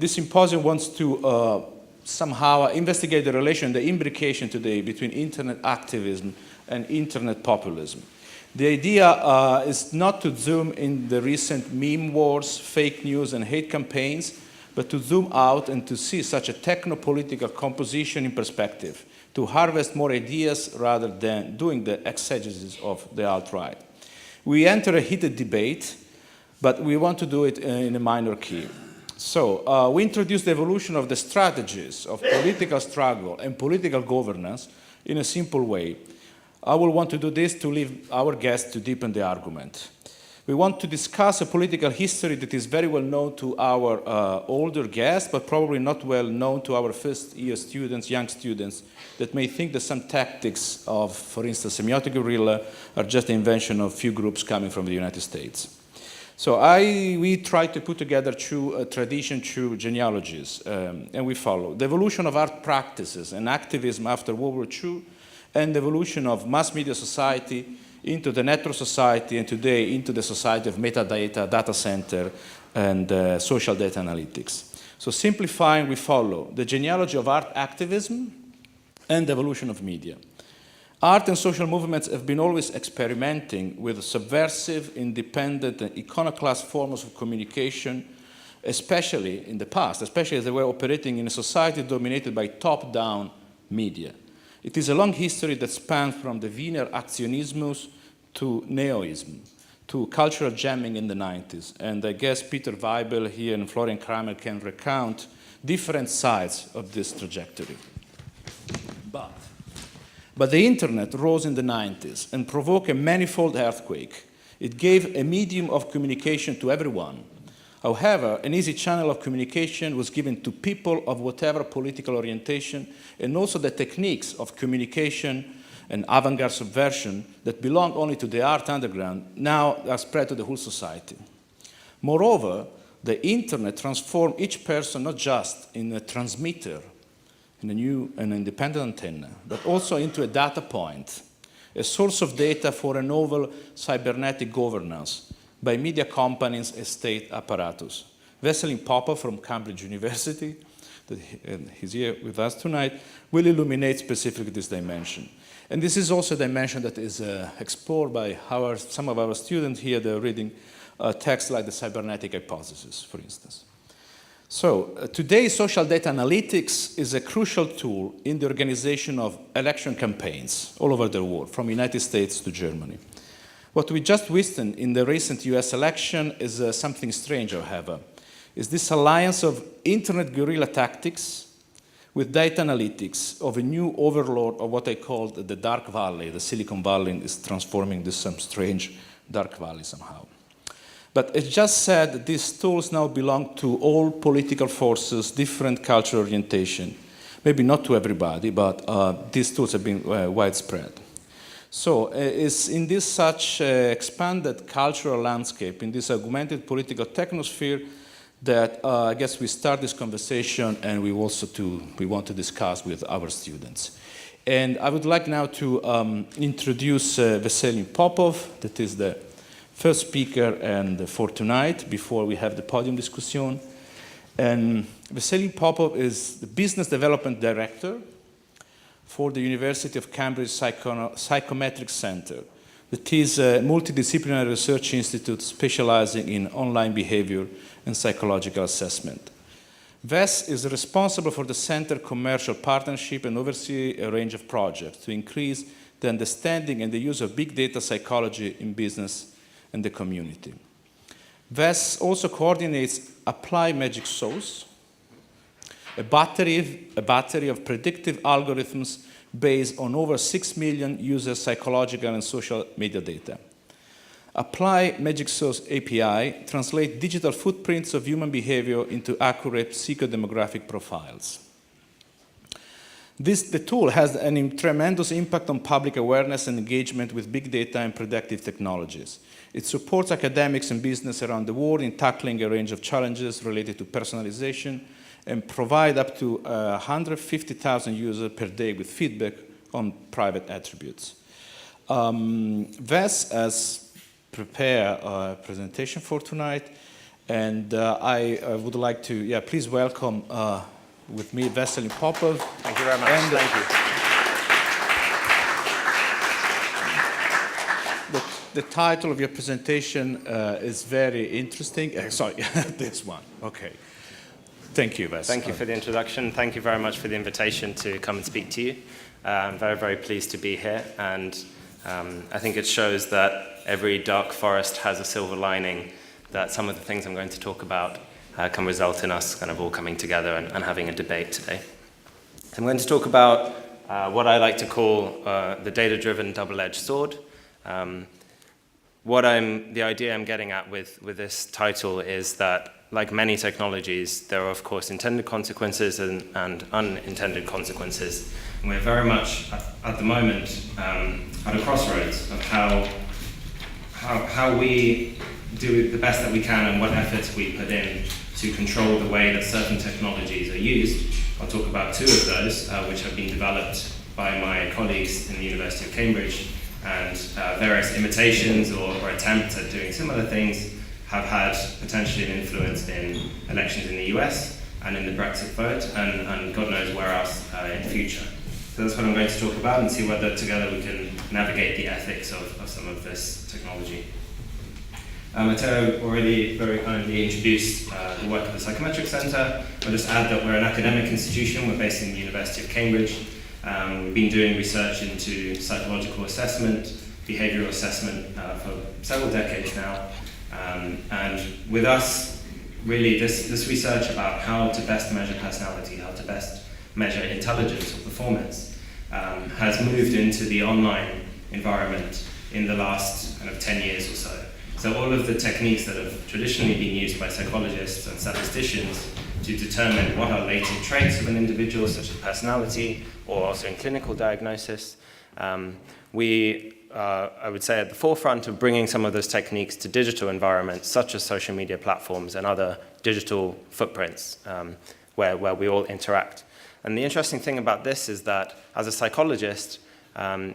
This symposium wants to somehow investigate the relation, the imbrication today between internet activism and internet populism. The idea is not to zoom in the recent meme wars, fake news, and hate campaigns, but to zoom out and to see such a techno-political composition in perspective, to harvest more ideas rather than doing the exegesis of the alt-right. We enter a heated debate, but we want to do it in a minor key. So we introduce the evolution of the strategies of political struggle and political governance in a simple way. I will want to do this to leave our guests to deepen the argument. We want to discuss a political history that is very well known to our older guests, but probably not well known to our first-year students, young students, that may think that some tactics of, for instance, semiotic guerrilla are just the invention of few groups coming from the United States. So we try to put together two tradition, two genealogies, and we follow the evolution of art practices and activism after World War II, and the evolution of mass media society into the network society, and today into the society of metadata, data center, and social data analytics. So simplifying, we follow the genealogy of art activism and the evolution of media. Art and social movements have been always experimenting with subversive, independent, and iconoclast forms of communication, especially in the past, especially as they were operating in a society dominated by top-down media. It is a long history that spans from the Wiener Aktionismus to Neoism, to cultural jamming in the 90s. And I guess Peter Weibel here and Florian Kramer can recount different sides of this trajectory. But the internet rose in the 90s and provoked a manifold earthquake. It gave a medium of communication to everyone. However, an easy channel of communication was given to people of whatever political orientation, and also the techniques of communication and avant-garde subversion that belong only to the art underground now are spread to the whole society. Moreover, the internet transformed each person not just in a transmitter, in a new and independent antenna, but also into a data point, a source of data for a novel cybernetic governance by media companies and state apparatus. Vesselin Popov from Cambridge University, he's here with us tonight, will illuminate specifically this dimension. And this is also a dimension that is explored by some of our students here. They're reading texts like the cybernetic hypothesis, for instance. So today, social data analytics is a crucial tool in the organization of election campaigns all over the world, from the United States to Germany. What we just witnessed in the recent US election is something strange, however. Is this alliance of internet guerrilla tactics with data analytics of a new overlord of what I called the dark valley. The Silicon Valley is transforming this some strange dark valley somehow. But as just said, these tools now belong to all political forces, different cultural orientation. Maybe not to everybody, but these tools have been widespread. So it's in this such expanded cultural landscape, in this augmented political technosphere, that I guess we start this conversation, and we want to discuss with our students. And I would like now to introduce Vesselin Popov, that is the first speaker and for tonight, before we have the podium discussion. And Vesselin Popov is the Business Development Director for the University of Cambridge Psychometric Center. That is a multidisciplinary research institute specializing in online behavior and psychological assessment. Ves is responsible for the center commercial partnership and oversees a range of projects to increase the understanding and the use of big data psychology in business and the community. Ves also coordinates Apply Magic Sauce, a battery of predictive algorithms based on over 6 million users' psychological and social media data. Apply Magic Sauce API translates digital footprints of human behavior into accurate psychodemographic profiles. The tool has a tremendous impact on public awareness and engagement with big data and predictive technologies. It supports academics and business around the world in tackling a range of challenges related to personalization, and provide up to 150,000 users per day with feedback on private attributes. Ves has prepared a presentation for tonight, And I would like to, please welcome with me Vesselin Popov. Thank you very much. And, thank you. The title of your presentation is very interesting. Sorry, this one. Okay. Thank you, Vesselin. Thank you for the introduction. Thank you very much for the invitation to come and speak to you. I'm very, very pleased to be here. And I think it shows that every dark forest has a silver lining, that some of the things I'm going to talk about can result in us kind of all coming together and having a debate today. So I'm going to talk about what I like to call the data-driven double-edged sword. The idea I'm getting at with this title is that, like many technologies, there are of course intended consequences and unintended consequences. And we're very much at the moment at a crossroads of how we do the best that we can and what efforts we put in to control the way that certain technologies are used. I'll talk about two of those, which have been developed by my colleagues in the University of Cambridge, and various imitations or attempts at doing similar things have had potentially an influence in elections in the US and in the Brexit vote, and God knows where else in the future. So that's what I'm going to talk about and see whether together we can navigate the ethics of some of this technology. Matteo already very kindly introduced the work of the Psychometric Centre. I'll just add that we're an academic institution. We're based in the University of Cambridge. We've been doing research into psychological assessment, behavioral assessment for several decades now. And with us, really, this research about how to best measure personality, how to best measure intelligence or performance, has moved into the online environment in the last kind of 10 years or so. So all of the techniques that have traditionally been used by psychologists and statisticians to determine what are latent traits of an individual, such as personality, or also in clinical diagnosis, we are, I would say, at the forefront of bringing some of those techniques to digital environments, such as social media platforms and other digital footprints where we all interact. And the interesting thing about this is that, as a psychologist,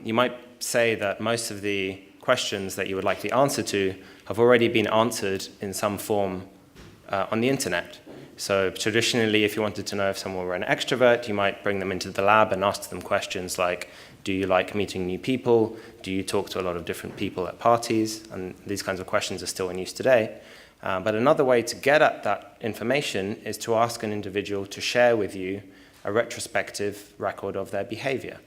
you might say that most of the questions that you would like the answer to have already been answered in some form on the internet. So traditionally, if you wanted to know if someone were an extrovert, you might bring them into the lab and ask them questions like, do you like meeting new people? Do you talk to a lot of different people at parties? And these kinds of questions are still in use today. But another way to get at that information is to ask an individual to share with you a retrospective record of their behavior.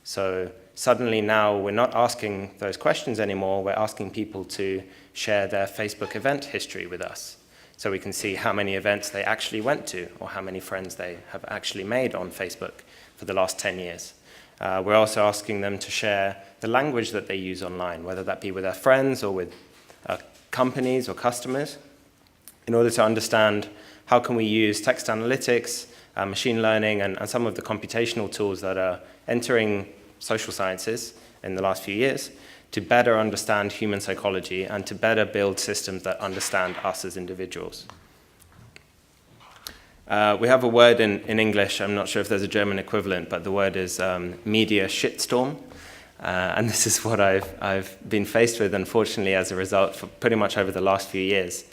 So suddenly now we're not asking those questions anymore, we're asking people to share their Facebook event history with us. So we can see how many events they actually went to or how many friends they have actually made on Facebook for the last 10 years. We're also asking them to share the language that they use online, whether that be with their friends or with companies or customers, in order to understand how can we use text analytics, machine learning, and some of the computational tools that are entering social sciences in the last few years to better understand human psychology and to better build systems that understand us as individuals. We have a word in English, I'm not sure if there's a German equivalent, but the word is media shitstorm. And this is what I've been faced with, unfortunately, as a result, for pretty much over the last year, as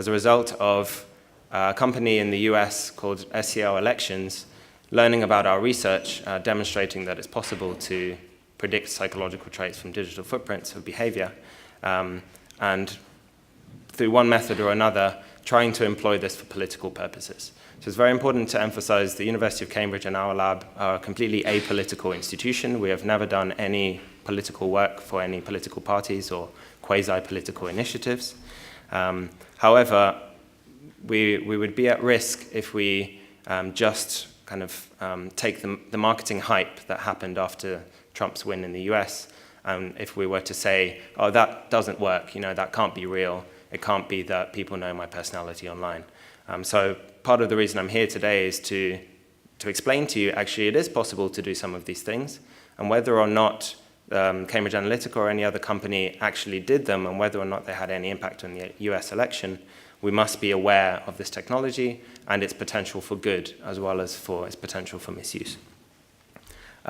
a result of a company in the US called SEO Elections learning about our research, demonstrating that it's possible to predict psychological traits from digital footprints of behavior, and through one method or another, trying to employ this for political purposes. So it's very important to emphasize the University of Cambridge and our lab are a completely apolitical institution. We have never done any political work for any political parties or quasi-political initiatives. However, we would be at risk if we just kind of take the marketing hype that happened after Trump's win in the US, and if we were to say, oh, that doesn't work, that can't be real, it can't be that people know my personality online. So part of the reason I'm here today is to explain to you, actually, it is possible to do some of these things, and whether or not Cambridge Analytica or any other company actually did them, and whether or not they had any impact on the US election, we must be aware of this technology and its potential for good, as well as for its potential for misuse.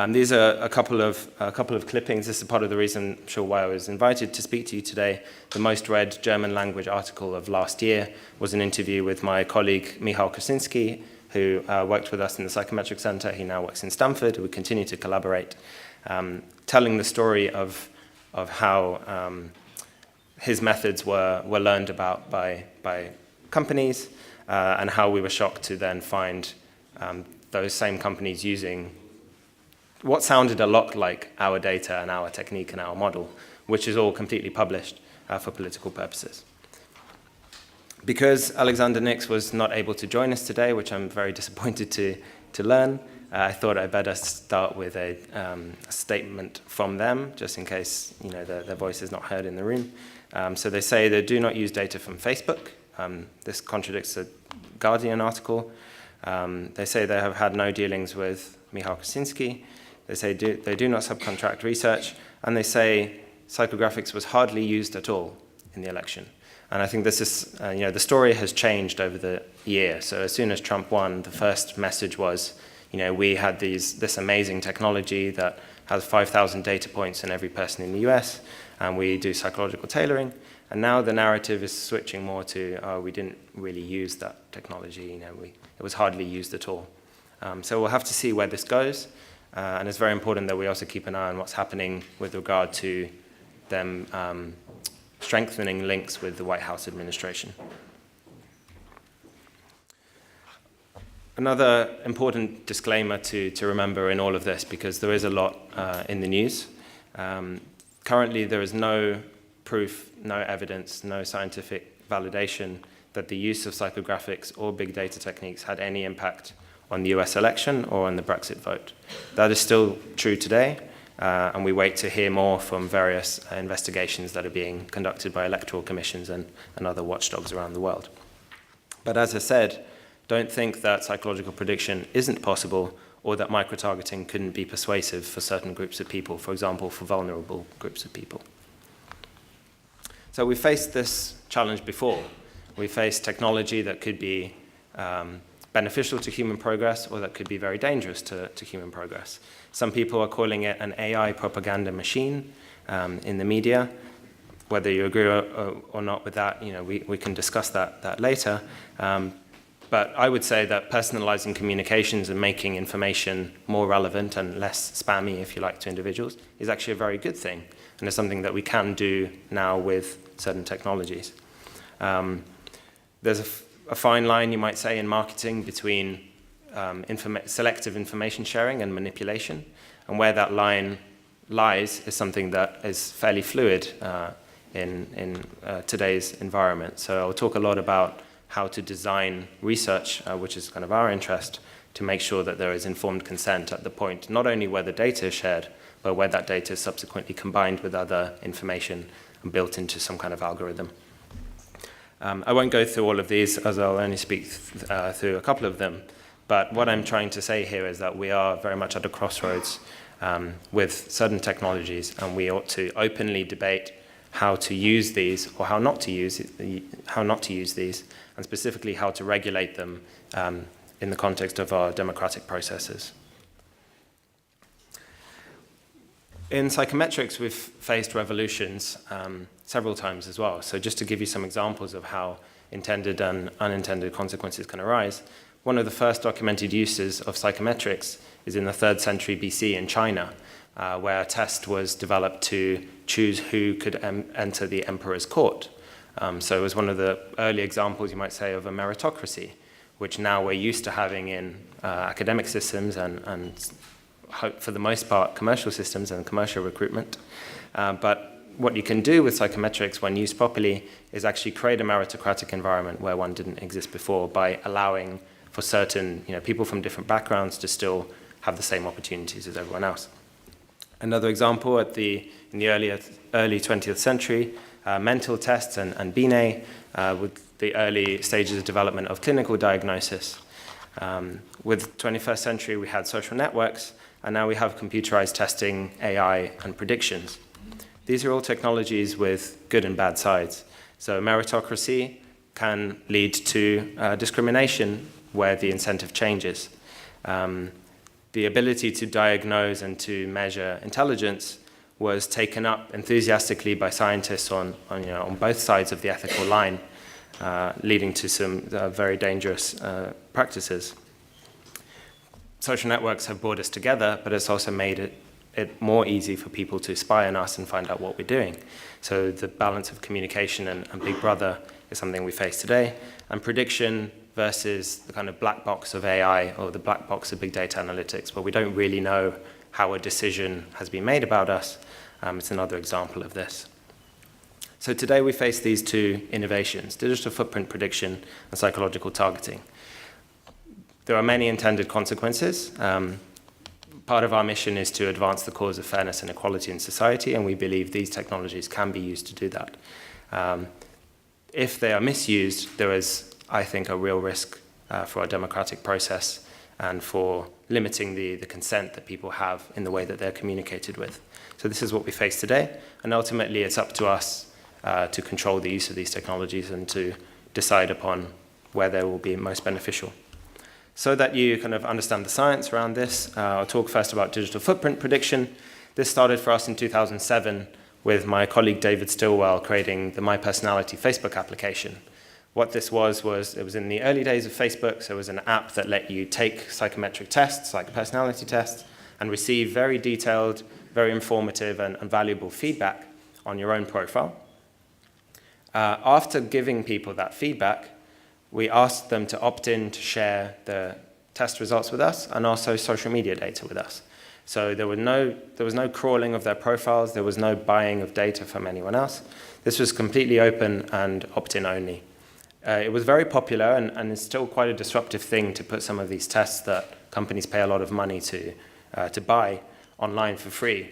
These are a couple of clippings. This is part of the reason, I'm sure, why I was invited to speak to you today. The most read German language article of last year was an interview with my colleague Michał Kosinski, who worked with us in the Psychometric Center. He now works in Stanford. We continue to collaborate, telling the story of how his methods were learned about by companies, and how we were shocked to then find those same companies using what sounded a lot like our data and our technique and our model, which is all completely published for political purposes. Because Alexander Nix was not able to join us today, which I'm very disappointed to learn, I thought I'd better start with a statement from them, just in case their voice is not heard in the room. So they say they do not use data from Facebook. This contradicts a Guardian article. They say they have had no dealings with Michał Kosinski. They say they do not subcontract research, and they say psychographics was hardly used at all in the election. And I think this is, the story has changed over the year. So as soon as Trump won, the first message was, we had this amazing technology that has 5,000 data points in every person in the US, and we do psychological tailoring. And now the narrative is switching more to, we didn't really use that technology. It was hardly used at all. So we'll have to see where this goes. And it's very important that we also keep an eye on what's happening with regard to them strengthening links with the White House administration. Another important disclaimer to remember in all of this, because there is a lot in the news. Currently, there is no proof, no evidence, no scientific validation that the use of psychographics or big data techniques had any impact on the US election or on the Brexit vote. That is still true today, and we wait to hear more from various investigations that are being conducted by electoral commissions and other watchdogs around the world. But as I said, don't think that psychological prediction isn't possible or that micro-targeting couldn't be persuasive for certain groups of people, for example, for vulnerable groups of people. So we faced this challenge before. We faced technology that could be beneficial to human progress or that could be very dangerous to human progress. Some people are calling it an AI propaganda machine in the media. Whether you agree or not with that, we can discuss that later. But I would say that personalizing communications and making information more relevant and less spammy, if you like, to individuals is actually a very good thing, and it's something that we can do now with certain technologies. There's a fine line, you might say, in marketing between selective information sharing and manipulation, and where that line lies is something that is fairly fluid in today's environment. So I'll talk a lot about how to design research, which is kind of our interest, to make sure that there is informed consent at the point, not only where the data is shared, but where that data is subsequently combined with other information and built into some kind of algorithm. I won't go through all of these, as I'll only speak through a couple of them. But what I'm trying to say here is that we are very much at a crossroads with certain technologies, and we ought to openly debate how to use these or how not to use these, and specifically how to regulate them in the context of our democratic processes. In psychometrics, we've faced revolutions several times as well. So just to give you some examples of how intended and unintended consequences can arise, one of the first documented uses of psychometrics is in the 3rd century BC in China, where a test was developed to choose who could enter the emperor's court. So it was one of the early examples, you might say, of a meritocracy, which now we're used to having in academic systems and for the most part, commercial systems and commercial recruitment. But what you can do with psychometrics when used properly is actually create a meritocratic environment where one didn't exist before by allowing for certain people from different backgrounds to still have the same opportunities as everyone else. Another example, in the early 20th century, mental tests and Binet with the early stages of development of clinical diagnosis. With 21st century, we had social networks, and now we have computerized testing, AI, and predictions. These are all technologies with good and bad sides. So meritocracy can lead to discrimination where the incentive changes. the ability to diagnose and to measure intelligence was taken up enthusiastically by scientists on both sides of the ethical line, leading to some very dangerous practices. Social networks have brought us together, but it's also made it more easy for people to spy on us and find out what we're doing. So the balance of communication and Big Brother is something we face today, and prediction versus the kind of black box of AI or the black box of big data analytics, where we don't really know how a decision has been made about us. It's another example of this. So today we face these two innovations, digital footprint prediction and psychological targeting. There are many intended consequences. Part of our mission is to advance the cause of fairness and equality in society, and we believe these technologies can be used to do that. If they are misused, there is, I think, a real risk for our democratic process and for limiting the consent that people have in the way that they're communicated with. So this is what we face today, and ultimately it's up to us to control the use of these technologies and to decide upon where they will be most beneficial. So that you kind of understand the science around this, I'll talk first about digital footprint prediction. This started for us in 2007 with my colleague David Stilwell creating the My Personality Facebook application. What this was it was in the early days of Facebook, so it was an app that let you take psychometric tests, like personality tests, and receive very detailed, very informative and valuable feedback on your own profile. After giving people that feedback, we asked them to opt in to share the test results with us and also social media data with us. So there was no crawling of their profiles, there was no buying of data from anyone else. This was completely open and opt-in only. It was very popular and it's still quite a disruptive thing to put some of these tests that companies pay a lot of money to buy online for free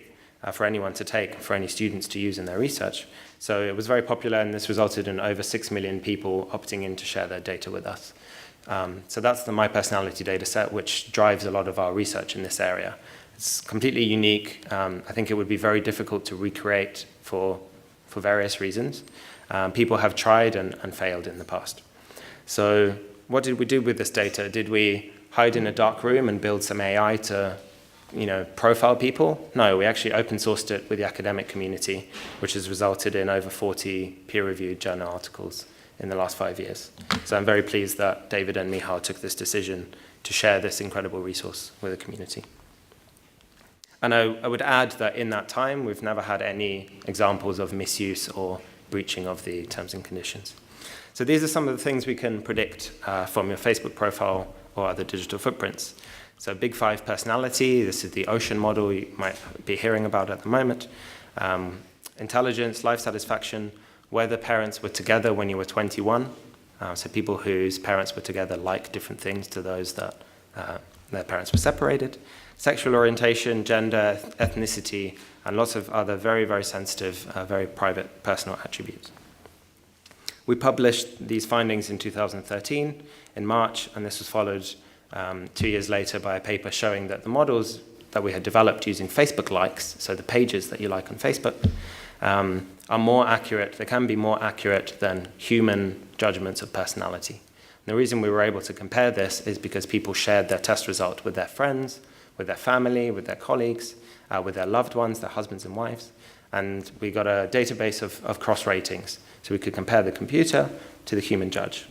for anyone to take, for any students to use in their research. So it was very popular, and this resulted in over 6 million people opting in to share their data with us. So that's the My Personality data set, which drives a lot of our research in this area. It's completely unique. I think it would be very difficult to recreate for various reasons. People have tried and failed in the past. So what did we do with this data? Did we hide in a dark room and build some AI to profile people? No, we actually open sourced it with the academic community, which has resulted in over 40 peer-reviewed journal articles in the last 5 years. So I'm very pleased that David and Michal took this decision to share this incredible resource with the community. And I would add that in that time, we've never had any examples of misuse or breaching of the terms and conditions. So these are some of the things we can predict from your Facebook profile or other digital footprints. So Big Five personality, this is the ocean model you might be hearing about at the moment. Intelligence, life satisfaction, whether parents were together when you were 21. So people whose parents were together like different things to those that their parents were separated. Sexual orientation, gender, ethnicity, and lots of other very, very sensitive, very private personal attributes. We published these findings in 2013 in March, and this was followed 2 years later by a paper showing that the models that we had developed using Facebook likes, so the pages that you like on Facebook, are more accurate, they can be more accurate than human judgments of personality. And the reason we were able to compare this is because people shared their test result with their friends, with their family, with their colleagues, with their loved ones, their husbands and wives, and we got a database of cross ratings, so we could compare the computer to the human judge.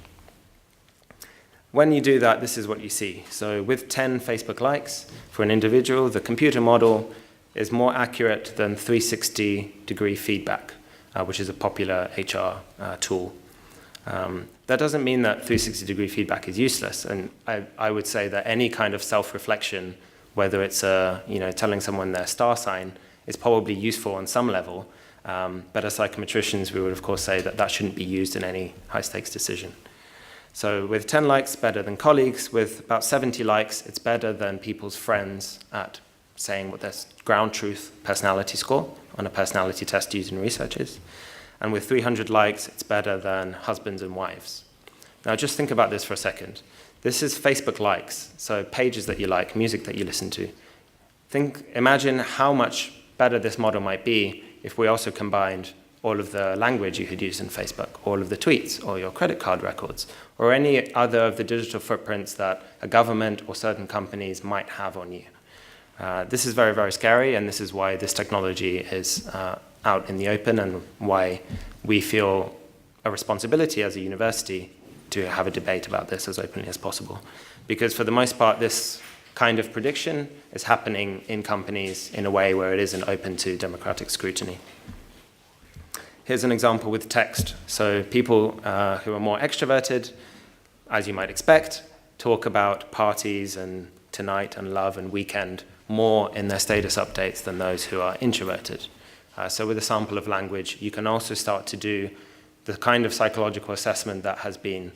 When you do that, this is what you see. So with 10 Facebook likes for an individual, the computer model is more accurate than 360-degree feedback, which is a popular HR tool. That doesn't mean that 360-degree feedback is useless, and I would say that any kind of self-reflection, whether it's telling someone their star sign, is probably useful on some level, but as psychometricians, we would of course say that that shouldn't be used in any high-stakes decision. So with 10 likes, better than colleagues. With about 70 likes, it's better than people's friends at saying what their ground truth personality score on a personality test used in research is. And with 300 likes, it's better than husbands and wives. Now just think about this for a second. This is Facebook likes, so pages that you like, music that you listen to. Imagine how much better this model might be if we also combined all of the language you had used in Facebook, all of the tweets, or your credit card records, or any other of the digital footprints that a government or certain companies might have on you. This is very, very scary, and this is why this technology is out in the open, and why we feel a responsibility as a university to have a debate about this as openly as possible. Because for the most part, this kind of prediction is happening in companies in a way where it isn't open to democratic scrutiny. Here's an example with text. So people who are more extroverted, as you might expect, talk about parties and tonight and love and weekend more in their status updates than those who are introverted. So with a sample of language, you can also start to do the kind of psychological assessment that has been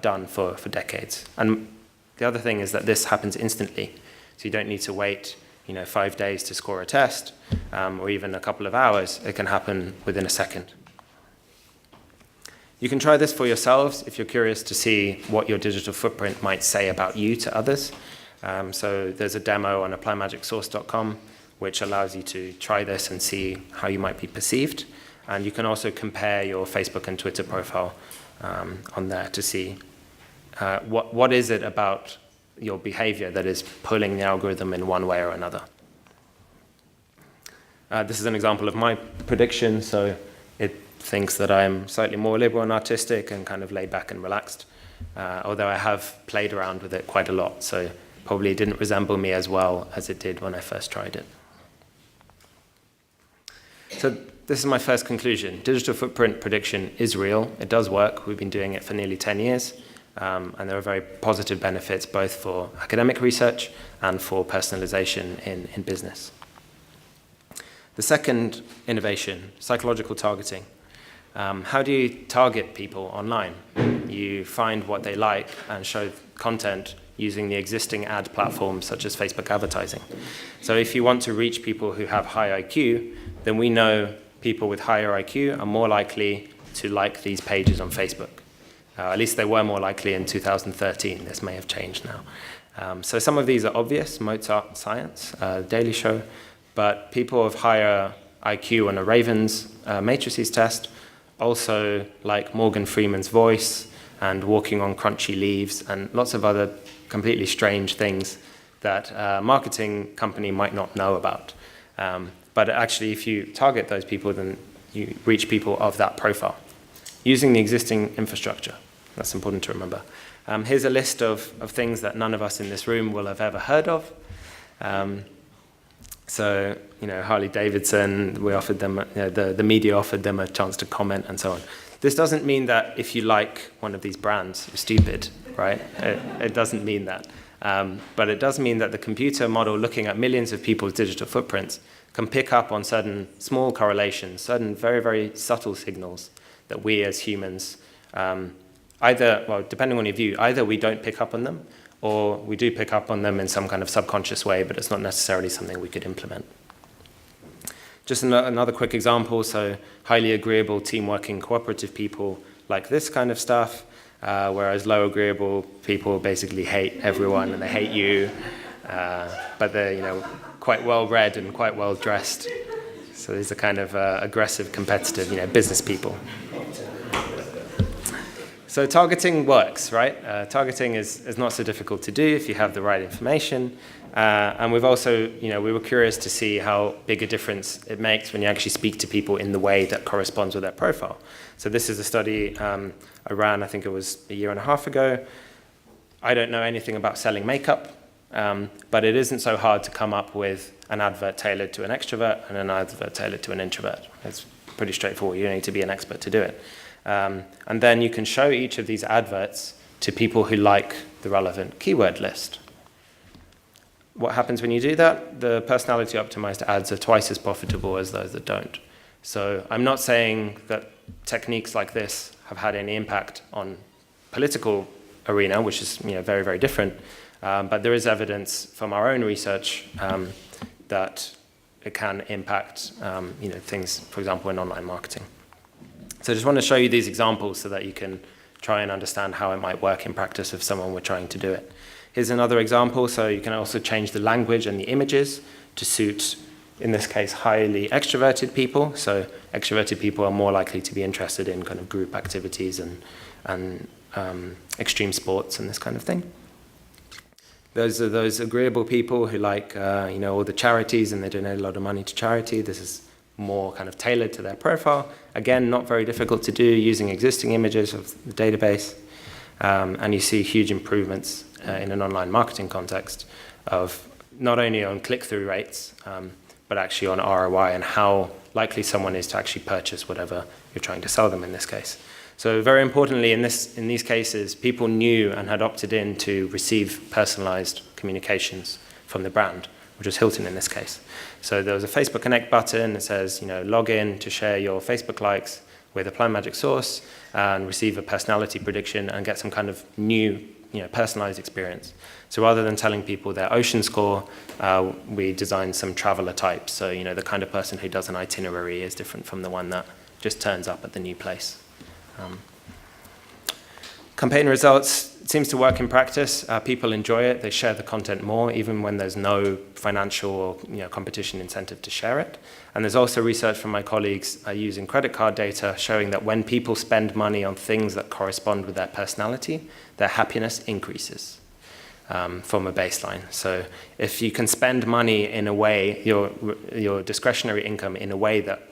done for decades. And the other thing is that this happens instantly. So you don't need to wait 5 days to score a test, or even a couple of hours. It can happen within a second. You can try this for yourselves if you're curious to see what your digital footprint might say about you to others. So there's a demo on applyMagicSource.com which allows you to try this and see how you might be perceived. And you can also compare your Facebook and Twitter profile on there to see what is it about your behavior that is pulling the algorithm in one way or another. This is an example of my prediction. So it thinks that I'm slightly more liberal and artistic and kind of laid back and relaxed, although I have played around with it quite a lot. So probably didn't resemble me as well as it did when I first tried it. So this is my first conclusion. Digital footprint prediction is real. It does work. We've been doing it for nearly 10 years. And there are very positive benefits both for academic research and for personalization in business. The second innovation, psychological targeting. How do you target people online? You find what they like and show content using the existing ad platforms such as Facebook advertising. So if you want to reach people who have high IQ, then we know people with higher IQ are more likely to like these pages on Facebook. At least they were more likely in 2013. This may have changed now. So some of these are obvious, Mozart Science, Daily Show, but people of higher IQ on a Ravens matrices test also like Morgan Freeman's voice and walking on crunchy leaves and lots of other completely strange things that a marketing company might not know about. But actually, if you target those people, then you reach people of that profile using the existing infrastructure. That's important to remember. Here's a list of things that none of us in this room will have ever heard of. So, Harley Davidson, we offered them, the media offered them a chance to comment and so on. This doesn't mean that if you like one of these brands, you're stupid, right? It doesn't mean that. But it does mean that the computer model looking at millions of people's digital footprints can pick up on certain small correlations, certain very, very subtle signals that we as humans depending on your view, either we don't pick up on them or we do pick up on them in some kind of subconscious way, but it's not necessarily something we could implement. Just another quick example, so highly agreeable, team-working, cooperative people like this kind of stuff, whereas low agreeable people basically hate everyone and they hate you, but they're quite well-read and quite well-dressed. So these are kind of aggressive, competitive, business people. So targeting works, right? Targeting is not so difficult to do if you have the right information. And we've also, we were curious to see how big a difference it makes when you actually speak to people in the way that corresponds with their profile. So this is a study I ran, I think it was a year and a half ago. I don't know anything about selling makeup, but it isn't so hard to come up with an advert tailored to an extrovert and an advert tailored to an introvert. It's pretty straightforward. You don't need to be an expert to do it. And then you can show each of these adverts to people who like the relevant keyword list. What happens when you do that? The personality optimized ads are twice as profitable as those that don't. So I'm not saying that techniques like this have had any impact on political arena, which is very, very different. But there is evidence from our own research that it can impact things, for example, in online marketing. So I just want to show you these examples so that you can try and understand how it might work in practice if someone were trying to do it. Here's another example. So you can also change the language and the images to suit, in this case, highly extroverted people. So extroverted people are more likely to be interested in kind of group activities and extreme sports and this kind of thing. Those are those agreeable people who like, all the charities and they donate a lot of money to charity. This is more kind of tailored to their profile. Again, not very difficult to do using existing images of the database. And you see huge improvements in an online marketing context of not only on click-through rates, but actually on ROI and how likely someone is to actually purchase whatever you're trying to sell them in this case. So very importantly, in these cases, people knew and had opted in to receive personalized communications from the brand, which was Hilton in this case. So there was a Facebook Connect button that says, log in to share your Facebook likes with Apply Magic Source and receive a personality prediction and get some kind of new, personalized experience. So rather than telling people their ocean score, we designed some traveler types. So, the kind of person who does an itinerary is different from the one that just turns up at the new place. Campaign results, it seems to work in practice. People enjoy it. They share the content more, even when there's no financial or competition incentive to share it. And there's also research from my colleagues using credit card data showing that when people spend money on things that correspond with their personality, their happiness increases from a baseline. So if you can spend money in a way, your discretionary income in a way that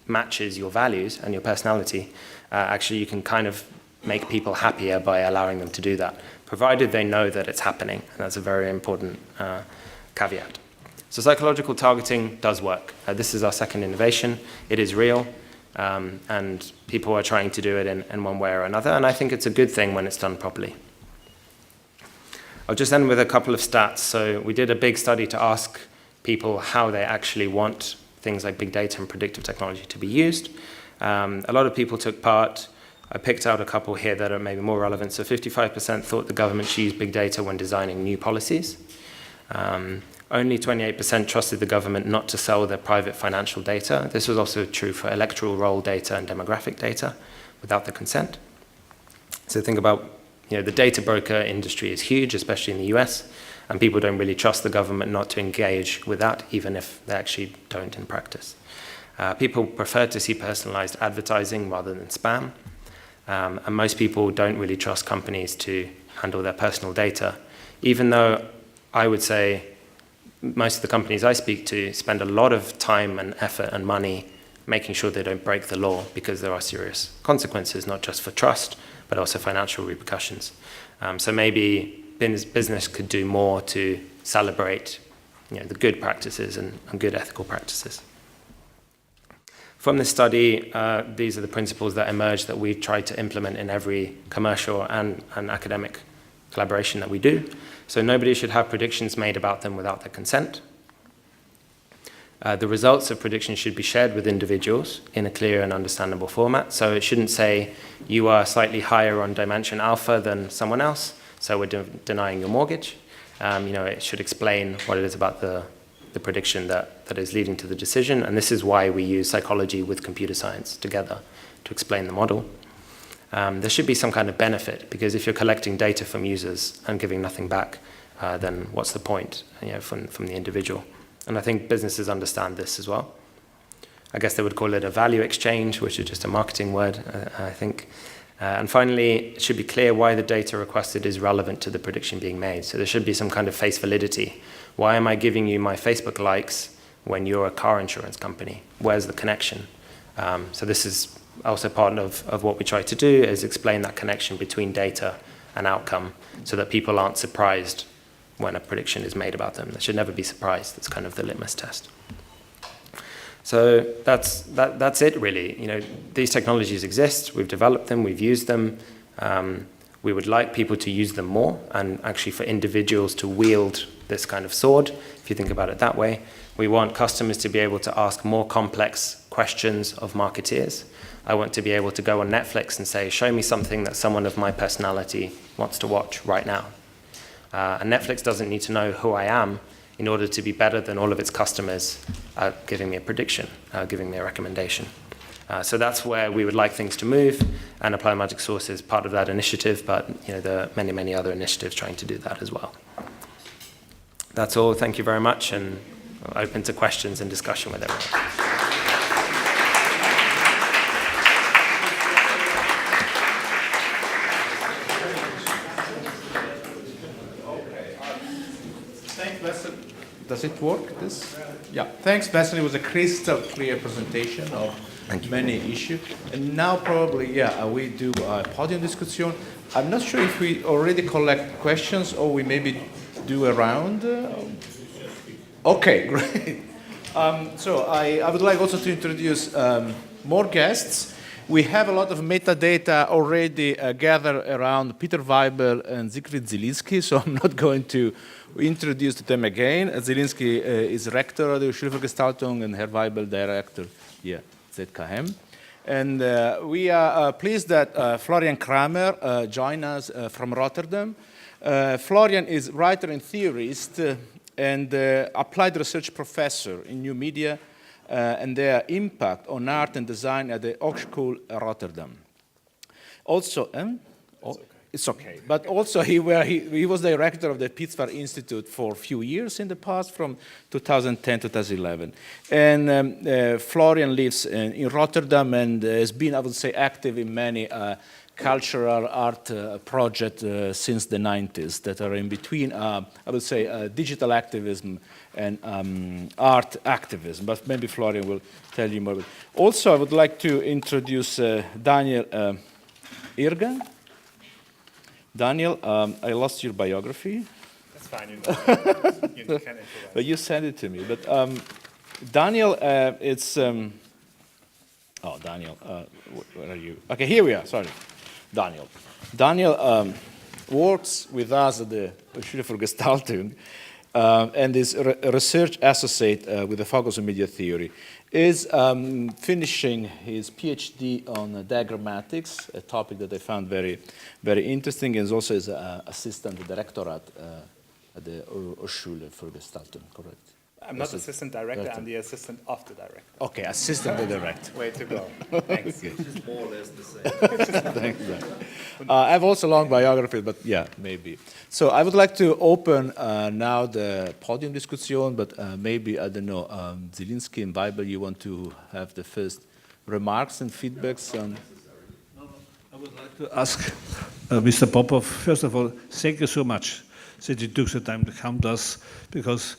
matches your values and your personality, actually you can kind of make people happier by allowing them to do that, provided they know that it's happening. And that's a very important caveat. So psychological targeting does work. This is our second innovation. It is real, and people are trying to do it in one way or another, and I think it's a good thing when it's done properly. I'll just end with a couple of stats. So we did a big study to ask people how they actually want things like big data and predictive technology to be used. A lot of people took part. I picked out a couple here that are maybe more relevant. So 55% thought the government should use big data when designing new policies. Only 28% trusted the government not to sell their private financial data. This was also true for electoral roll data and demographic data without the consent. So think about, the data broker industry is huge, especially in the US, and people don't really trust the government not to engage with that, even if they actually don't in practice. People prefer to see personalized advertising rather than spam. And most people don't really trust companies to handle their personal data, even though I would say most of the companies I speak to spend a lot of time and effort and money making sure they don't break the law, because there are serious consequences, not just for trust, but also financial repercussions. So maybe business could do more to celebrate the good practices and good ethical practices. From this study, these are the principles that emerged that we try to implement in every commercial and academic collaboration that we do. So nobody should have predictions made about them without their consent. The results of predictions should be shared with individuals in a clear and understandable format. So it shouldn't say you are slightly higher on dimension alpha than someone else, so we're denying your mortgage. It should explain what it is about the prediction that is leading to the decision, and this is why we use psychology with computer science together to explain the model. There should be some kind of benefit, because if you're collecting data from users and giving nothing back, then what's the point from the individual? And I think businesses understand this as well. I guess they would call it a value exchange, which is just a marketing word, I think. And finally, it should be clear why the data requested is relevant to the prediction being made. So there should be some kind of face validity. Why am I giving you my Facebook likes when you're a car insurance company? Where's the connection? So this is also part of what we try to do, is explain that connection between data and outcome so that people aren't surprised when a prediction is made about them. They should never be surprised. That's kind of the litmus test. So that's it, really. These technologies exist. We've developed them. We've used them. We would like people to use them more, and actually for individuals to wield this kind of sword, if you think about it that way. We want customers to be able to ask more complex questions of marketeers. I want to be able to go on Netflix and say, show me something that someone of my personality wants to watch right now. And Netflix doesn't need to know who I am in order to be better than all of its customers giving me a prediction, giving me a recommendation. So that's where we would like things to move, and Apply Magic Source is part of that initiative, but there are many, many other initiatives trying to do that as well. That's all. Thank you very much, and open to questions and discussion with everyone. Does it work, this? Yeah, thanks, Vesselin. It was a crystal clear presentation of many issues. And now probably, we do a podium discussion. I'm not sure if we already collect questions or we maybe do a round. Okay, great. So I would like also to introduce more guests. We have a lot of metadata already gathered around Peter Weibel and Siegfried Zielinski, so I'm not going to introduce them again. Zielinski is rector of the Schule für Gestaltung and Herr Weibel, director here, ZKM. And we are pleased that Florian Kramer joined us from Rotterdam. Florian is writer and theorist and applied research professor in new media and their impact on art and design at the Hogeschool Rotterdam. Also, it's okay. But also he was director of the Pittsburgh Institute for a few years in the past, from 2010 to 2011. And Florian lives in Rotterdam and has been, I would say, active in many cultural art projects since the 90s that are in between, I would say, digital activism and art activism. But maybe Florian will tell you more. Also, I would like to introduce Daniel Yergin. Daniel, I lost your biography. That's fine. You can improvise. But you sent it to me. But Daniel, it's... Daniel, where are you? Okay, here we are, sorry. Daniel. Daniel works with us at the Schule für Gestaltung and is a research associate with a focus on media theory. Is finishing his PhD on diagrammatics, a topic that I found very, very interesting, and is also is assistant directorate at the Schule für Gestaltung, correct? I'm not assistant director, I'm the assistant of the director. Okay, assistant to director. Way to go. Thanks. It's more or less the same. Thanks. I have also long biography, but yeah, maybe. So I would like to open now the podium discussion, but maybe, I don't know, Zielinski and Weibel, you want to have the first remarks and feedbacks on... I would like to ask Mr. Popov, first of all, thank you so much that you took the time to come to us, because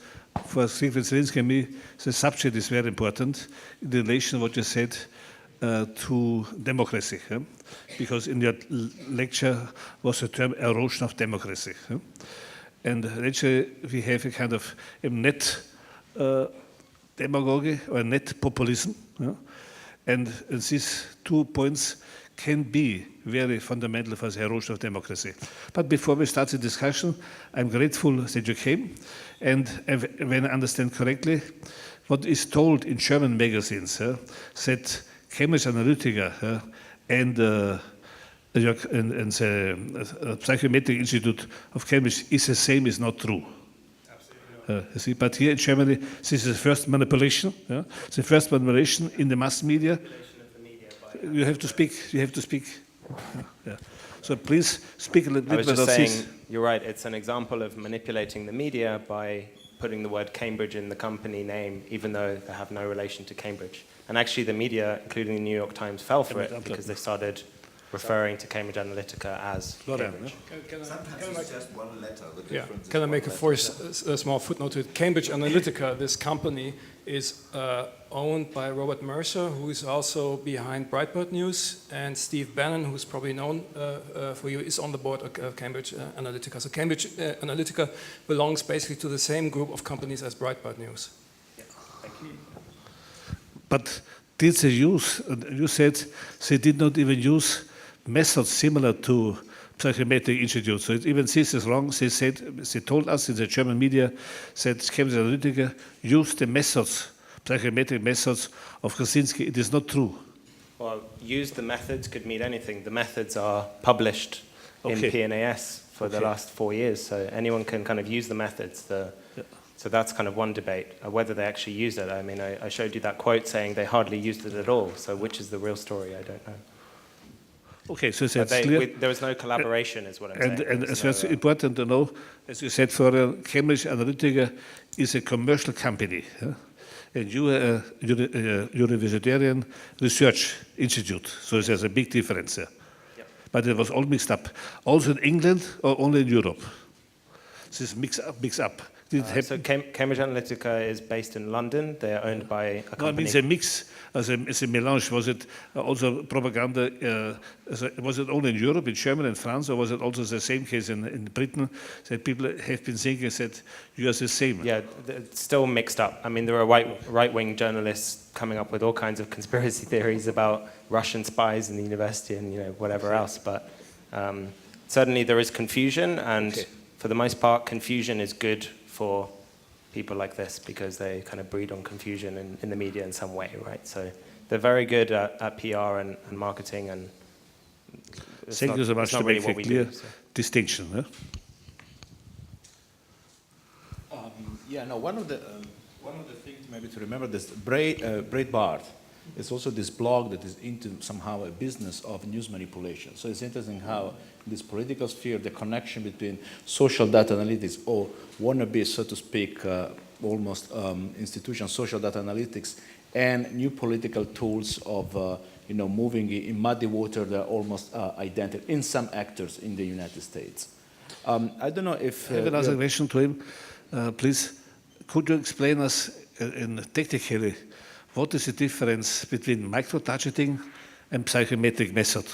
for Siegfried Zielinski and me, the subject is very important in relation to what you said to democracy. Because in your lecture was the term erosion of democracy. And actually we have a kind of a net demagogy or net populism. And these 2 points can be very fundamental for the erosion of democracy. But before we start the discussion, I'm grateful that you came. And when I understand correctly, what is told in German magazines, that Cambridge Analytica and the Psychometric Institute of Cambridge is the same is not true. See, but here in Germany, this is the first manipulation. The first manipulation in the mass media. You have to speak. You have to speak. Yeah. So please speak a little bit about this. You're right. It's an example of manipulating the media by putting the word Cambridge in the company name, even though they have no relation to Cambridge. And actually, the media, including the New York Times, fell for it because they started referring to Cambridge Analytica as Cambridge. Sometimes it's just one letter. The Yeah. difference Can I is make one a small footnote to it? Cambridge Analytica, this company, is owned by Robert Mercer, who is also behind Breitbart News, and Steve Bannon, who's probably known for you, is on the board of Cambridge Analytica. So Cambridge Analytica belongs basically to the same group of companies as Breitbart News. Yeah. Thank you. But did they use, you said they did not even use methods similar to Psychometric Institute. So even this is wrong. They said, they told us in the German media that Cambridge Analytica used the methods, psychometric methods of Krasinski. It is not true. Well, use the methods could mean anything. The methods are published in PNAS for the last 4 years, so anyone can kind of use the methods. So that's kind of one debate, whether they actually used it. I mean, I showed you that quote saying they hardly used it at all, so which is the real story, I don't know. Okay, so that's clear. There was no collaboration, is what I'm saying. And it's very important to know, as you said, for Cambridge Analytica is a commercial company. And you are a universitarian research institute, so there's a big difference there. Yep. But it was all mixed up. Also in England or only in Europe? This mix up. Did it happen? So Cambridge Analytica is based in London. They are owned by a No, company. it means a mix, as a melange. Was it also propaganda? Was it only in Europe, in Germany and France, or was it also the same case in Britain? That people have been thinking that you are the same. Yeah, it's still mixed up. I mean, there are right-wing journalists coming up with all kinds of conspiracy theories about Russian spies in the university and whatever else. But certainly there is confusion, and for the most part, confusion is good for people like this because they kind of breed on confusion in the media in some way, right? So they're very good at PR and marketing, and Thank you so much to make a clear distinction. Huh? One of the things maybe to remember this, Breitbart is also this blog that is into somehow a business of news manipulation. So it's interesting how in this political sphere, the connection between social data analytics or wannabe, so to speak, almost institutional social data analytics and new political tools of moving in muddy water that are almost identical in some actors in the United States. I don't know if... I have another question to him. Please, could you explain us technically what is the difference between micro-targeting and psychometric method?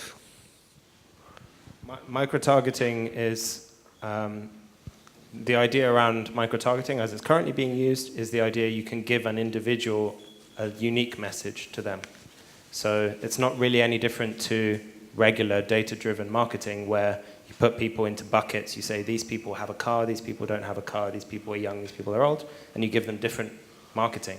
Micro-targeting is the idea around micro-targeting as it's currently being used is the idea you can give an individual a unique message to them. So it's not really any different to regular data-driven marketing where you put people into buckets. You say these people have a car, these people don't have a car, these people are young, these people are old, and you give them different marketing.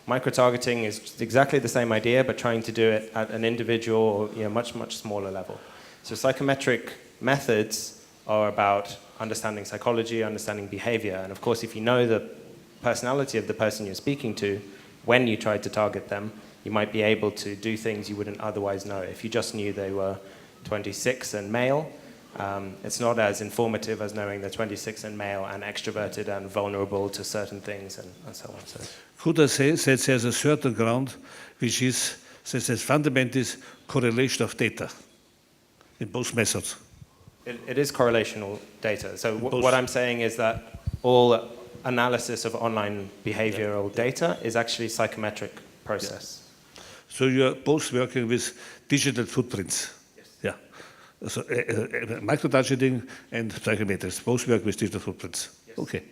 Micro-targeting is exactly the same idea, but trying to do it at an individual or much, much smaller level. So psychometric methods are about understanding psychology, understanding behavior. And of course, if you know the personality of the person you're speaking to, when you try to target them, you might be able to do things you wouldn't otherwise know. If you just knew they were 26 and male, it's not as informative as knowing they're 26 and male and extroverted and vulnerable to certain things and so on. So. Could I say that there's a certain ground which is, that the fundament is correlation of data in both methods? It is correlational data. So what I'm saying is that all analysis of online behavioral data is actually psychometric process. So you're both working with digital footprints? Yes. Yeah. So micro-targeting and psychometrics both work with digital footprints? Yes. Okay.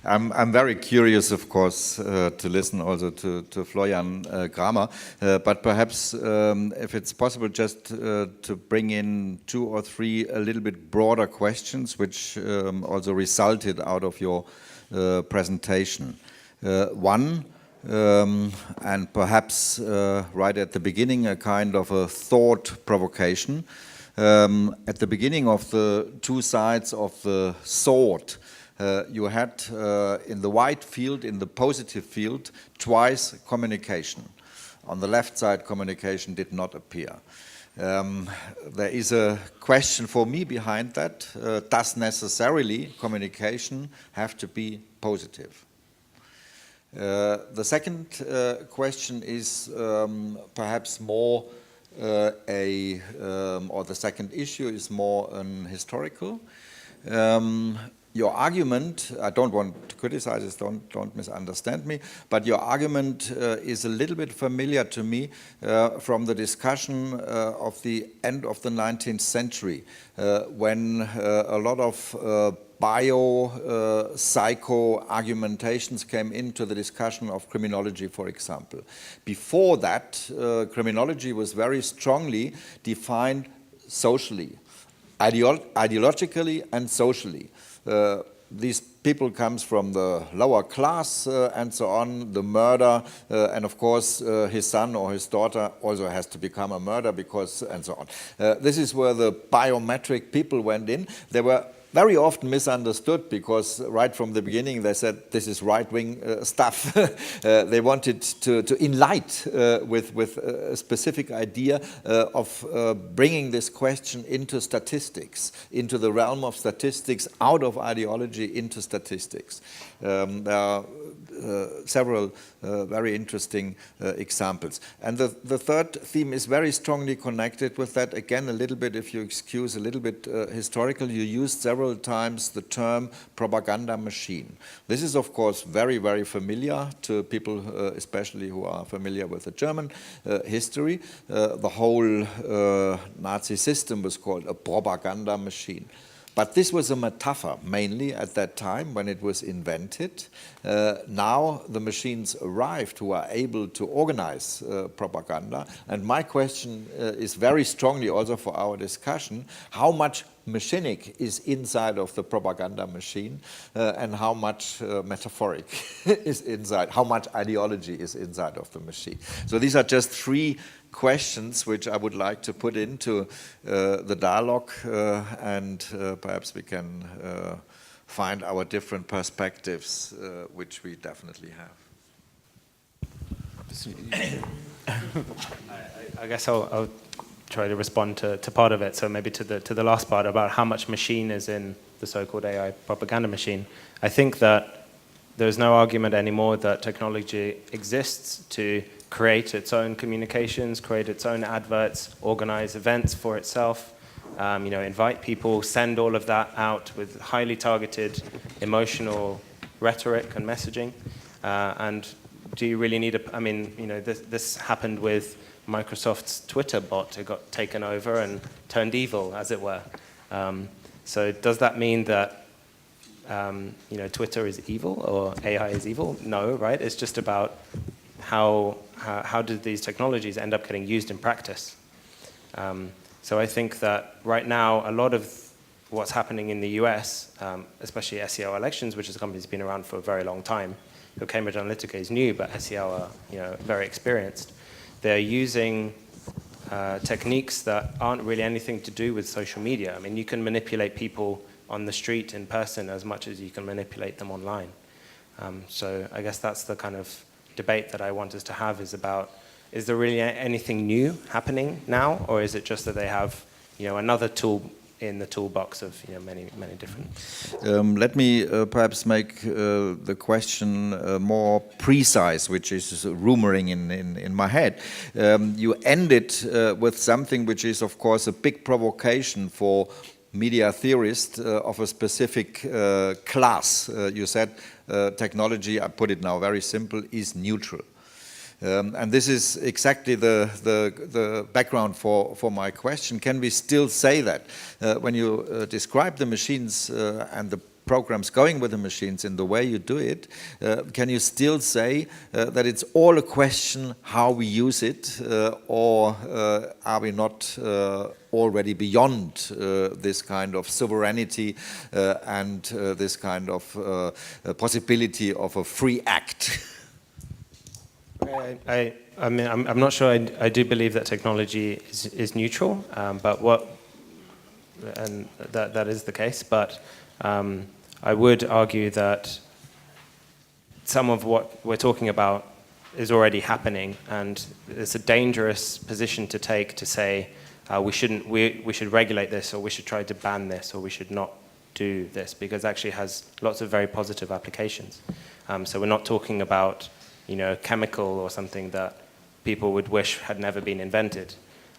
I'm very curious, of course, to listen also to Florian Kramer, but perhaps if it's possible just to bring in 2 or 3 a little bit broader questions which also resulted out of your presentation. One, and perhaps right at the beginning a kind of a thought provocation. At the beginning of the 2 sides of the sword, you had in the white field, in the positive field, twice communication. On the left side, communication did not appear. There is a question for me behind that. Does necessarily communication have to be positive? The second question is perhaps more or the second issue is more historical. Your argument, I don't want to criticize this, don't misunderstand me, but your argument is a little bit familiar to me from the discussion of the end of the 19th century, when a lot of bio-psycho argumentations came into the discussion of criminology, for example. Before that, criminology was very strongly defined socially, ideologically and socially. These people comes from the lower class and so on, the murder, and of course his son or his daughter also has to become a murderer because, and so on. This is where the biometric people went in. They were very often misunderstood, because right from the beginning they said this is right-wing stuff. They wanted to enlighten with a specific idea of bringing this question into statistics, into the realm of statistics, out of ideology into statistics. There are several very interesting examples. And the third theme is very strongly connected with that. Again, a little bit, if you excuse, a little bit historical. You used several times the term propaganda machine. This is, of course, very, very familiar to people, especially who are familiar with the German history. The whole Nazi system was called a propaganda machine. But this was a metaphor, mainly at that time when it was invented. Now the machines arrived who are able to organize propaganda. And my question is very strongly also for our discussion, how much machinic is inside of the propaganda machine and how much metaphoric is inside, how much ideology is inside of the machine. So these are just three questions which I would like to put into the dialogue, and perhaps we can find our different perspectives, which we definitely have. I guess I'll try to respond to part of it. So maybe to the last part about how much machine is in the so-called AI propaganda machine. I think that there's no argument anymore that technology exists to create its own communications, create its own adverts, organize events for itself, invite people, send all of that out with highly targeted emotional rhetoric and messaging. And do you really need this happened with Microsoft's Twitter bot. It got taken over and turned evil, as it were. So does that mean that Twitter is evil or AI is evil? No, right? It's just about how do these technologies end up getting used in practice. So I think that right now a lot of what's happening in the US, especially SEO elections, which is a company that's been around for a very long time. So Cambridge Analytica is new, but SEO are very experienced. They're using techniques that aren't really anything to do with social media. I mean, you can manipulate people on the street in person as much as you can manipulate them online. So I guess that's the kind of debate that I want us to have, is about, is there really anything new happening now, or is it just that they have another tool in the toolbox of many different. Let me perhaps make the question more precise, which is rumoring in my head. You ended with something which is, of course, a big provocation for media theorists of a specific class. You said technology, I put it now very simple, is neutral. And this is exactly the background for my question. Can we still say that? When you describe the machines and the programs going with the machines in the way you do it, can you still say that it's all a question how we use it, or are we not already beyond this kind of sovereignty and this kind of possibility of a free act? I mean, I'm not sure. I do believe that technology is neutral, but that is the case. But I would argue that some of what we're talking about is already happening, and it's a dangerous position to take to say we should regulate this, or we should try to ban this, or we should not do this, because it actually has lots of very positive applications. So we're not talking about chemical or something that people would wish had never been invented.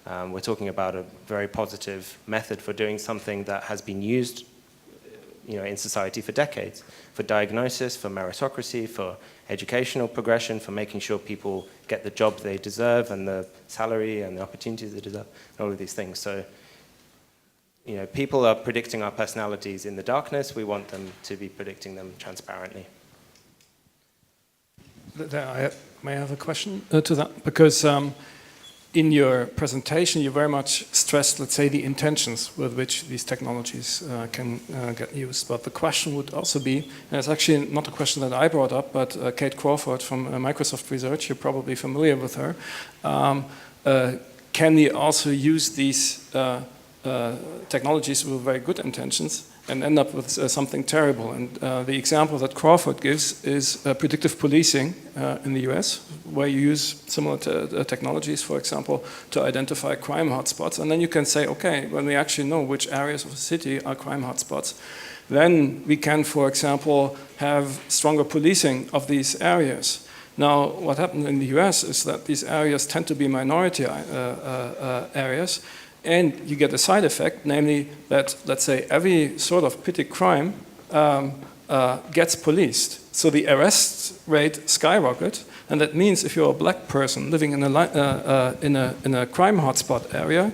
We're talking about a very positive method for doing something that has been used in society for decades, for diagnosis, for meritocracy, for educational progression, for making sure people get the job they deserve and the salary and the opportunities they deserve, and all of these things. So, people are predicting our personalities in the darkness. We want them to be predicting them transparently. May I have a question to that? Because in your presentation, you very much stressed, let's say, the intentions with which these technologies can get used. But the question would also be, and it's actually not a question that I brought up, but Kate Crawford from Microsoft Research, you're probably familiar with her. Can we also use these technologies with very good intentions and end up with something terrible. And the example that Crawford gives is predictive policing in the US, where you use similar technologies, for example, to identify crime hotspots. And then you can say, okay, when we actually know which areas of the city are crime hotspots, then we can, for example, have stronger policing of these areas. Now, what happened in the US is that these areas tend to be minority areas, and you get a side effect, namely that, let's say, every sort of petty crime gets policed. So the arrest rate skyrockets, and that means if you're a black person living in a crime hotspot area,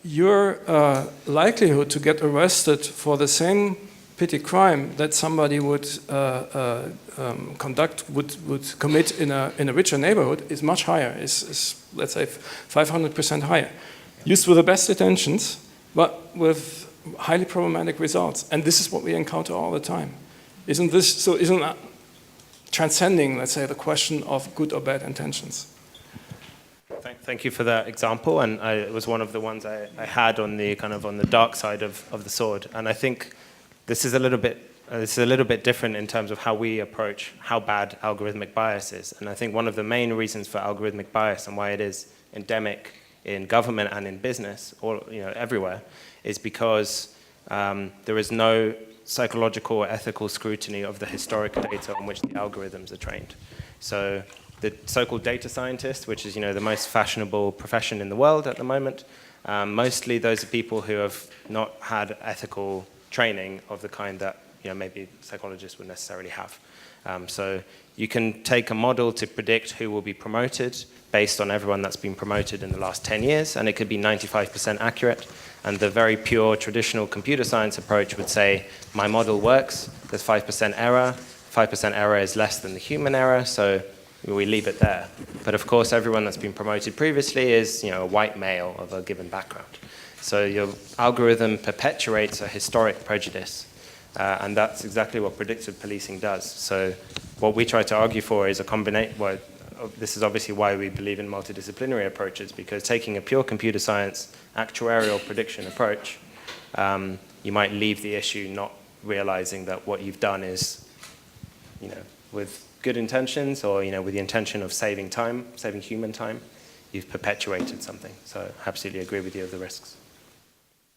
your likelihood to get arrested for the same petty crime that somebody would commit in a richer neighborhood is much higher. Is let's say 500% higher. Used with the best intentions, but with highly problematic results. And this is what we encounter all the time. Isn't that transcending, let's say, the question of good or bad intentions? Thank you for that example, and it was one of the ones I had on the kind of on the dark side of the sword. And I think this is a little bit different in terms of how we approach how bad algorithmic bias is. And I think one of the main reasons for algorithmic bias and why it is endemic in government and in business, or everywhere, is because there is no psychological or ethical scrutiny of the historic data on which the algorithms are trained. So the so-called data scientist, which is the most fashionable profession in the world at the moment, mostly those are people who have not had ethical training of the kind that maybe psychologists would necessarily have. So you can take a model to predict who will be promoted based on everyone that's been promoted in the last 10 years, and it could be 95% accurate. And the very pure traditional computer science approach would say, my model works, there's 5% error. 5% error is less than the human error, so we leave it there. But of course, everyone that's been promoted previously is a white male of a given background. So your algorithm perpetuates a historic prejudice. And that's exactly what predictive policing does. So what we try to argue for is a combination. Well, this is obviously why we believe in multidisciplinary approaches, because taking a pure computer science actuarial prediction approach, you might leave the issue not realizing that what you've done is, with good intentions or with the intention of saving time, saving human time, you've perpetuated something. So I absolutely agree with you of the risks.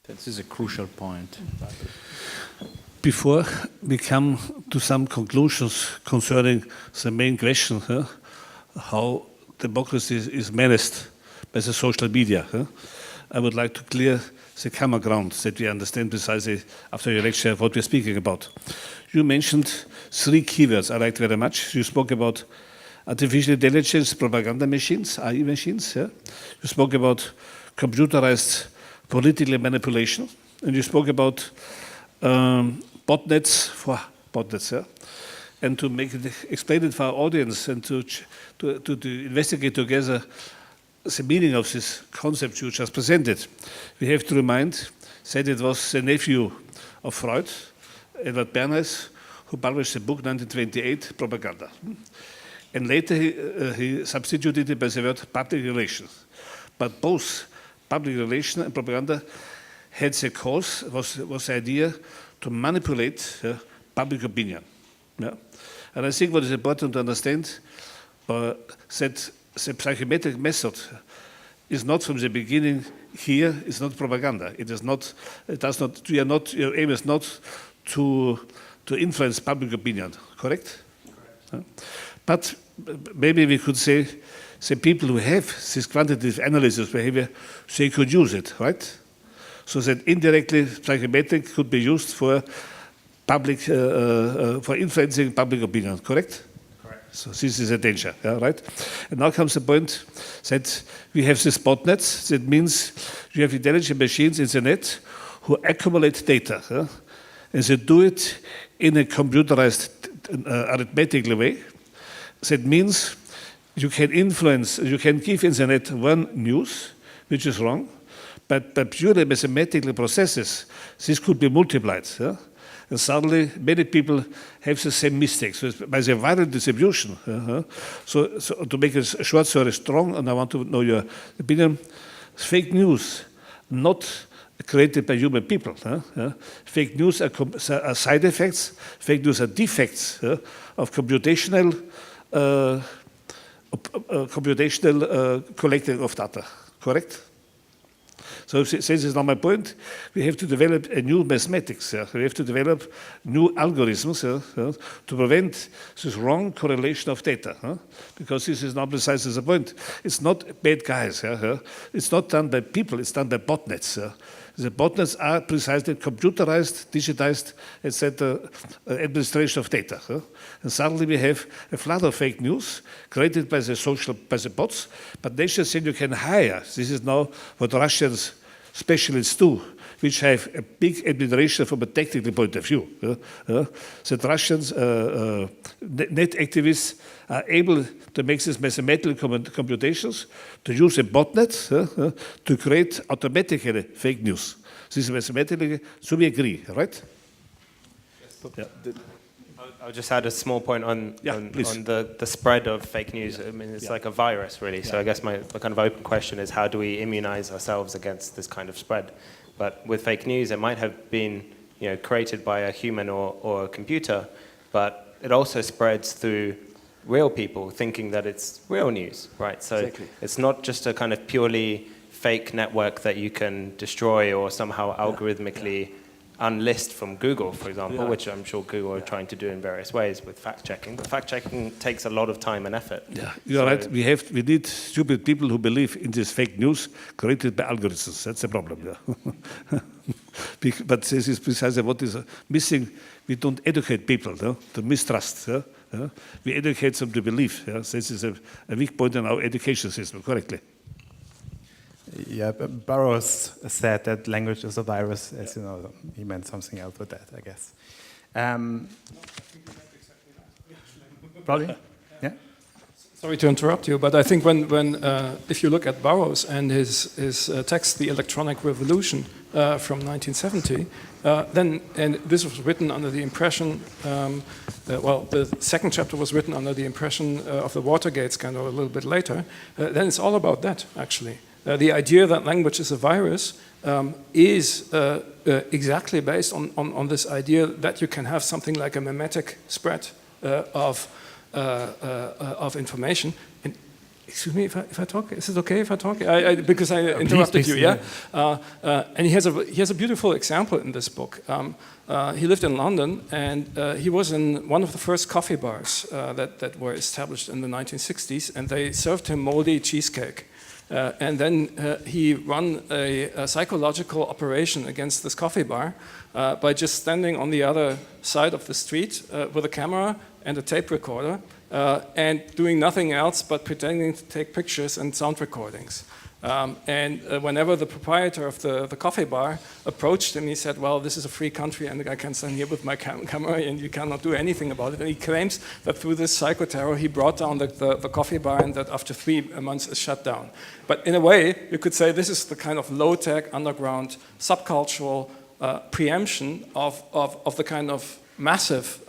This is a crucial point. Before we come to some conclusions concerning the main question, how democracy is menaced by the social media, I would like to clear the common ground that we understand precisely after your lecture what we're speaking about. You mentioned 3 keywords I liked very much. You spoke about artificial intelligence, propaganda machines, AI machines. You spoke about computerized political manipulation, and you spoke about botnets for botnets, and to explain it for our audience and to investigate together the meaning of this concept you just presented. We have to remind that it was the nephew of Freud, Edward Bernays, who published the book 1928, Propaganda. And later he substituted it by the word public relations. But both public relations and propaganda had the cause, was the idea to manipulate public opinion. And I think what is important to understand that the psychometric method is not from the beginning here, it's not propaganda. It is not, it does not, your aim is not to influence public opinion, correct? But maybe we could say the people who have this quantitative analysis behavior, they could use it, right? So that indirectly psychometric could be used for public, for influencing public opinion, correct? Correct. So this is a danger, right? And now comes the point that we have these botnets. That means you have intelligent machines in the net who accumulate data, and they do it in a computerized, arithmetical way. That means you can influence, you can give in the net one news, which is wrong, but by purely mathematical processes, this could be multiplied. And suddenly, many people have the same mistakes. So by the viral distribution. So to make a short story strong, and I want to know your opinion, fake news, not created by human people. Fake news are side effects. Fake news are defects of computational collecting of data. Correct? So this is not my point. We have to develop a new mathematics. We have to develop new algorithms to prevent this wrong correlation of data. Because this is not precisely the point. It's not bad guys. It's not done by people. It's done by botnets. The botnets are precisely computerized, digitized, etc. Administration of data. And suddenly we have a flood of fake news created by the bots. But nature said you can hire. This is now what Russians specialists do, which have a big administration from a technical point of view. That Russians, net activists, are able to make these mathematical computations, to use a botnet to create automatically fake news. This is mathematically, so we agree, right? Yeah. I'll just add a small point on the spread of fake news. I mean, it's like a virus, really. So I guess my kind of open question is, how do we immunize ourselves against this kind of spread? But with fake news, it might have been created by a human or a computer, but it also spreads through real people thinking that it's real news, right? So exactly. It's not just a kind of purely fake network that you can destroy or somehow algorithmically unlist from Google, for example, which I'm sure Google are trying to do in various ways with fact-checking. But fact-checking takes a lot of time and effort. Yeah, you're right. We need stupid people who believe in this fake news created by algorithms. That's the problem. Yeah. But this is precisely what is missing. We don't educate people to mistrust. We educate them to believe. This is a weak point in our education system, correctly. Yeah, Burroughs said that language is a virus. As you know, he meant something else with that, I guess. Probably, yeah. Sorry to interrupt you, but I think if you look at Burroughs and his text, "The Electronic Revolution" from 1970, and this was written under the impression. The second chapter was written under the impression of the Watergate scandal a little bit later. Then it's all about that, actually. The idea that language is a virus is exactly based on this idea that you can have something like a mimetic spread of information. And excuse me if I talk. Is it okay if I talk? Because I interrupted please, you. Yeah. And he has a beautiful example in this book. He lived in London, and he was in one of the first coffee bars that were established in the 1960s, and they served him moldy cheesecake. And then he ran a psychological operation against this coffee bar by just standing on the other side of the street with a camera and a tape recorder and doing nothing else but pretending to take pictures and sound recordings. And whenever the proprietor of the coffee bar approached him, he said, well, this is a free country and I can stand here with my camera and you cannot do anything about it. And he claims that through this psychoterror, he brought down the coffee bar and that after 3 months it's shut down. But in a way, you could say this is the kind of low-tech, underground, subcultural preemption of the kind of massive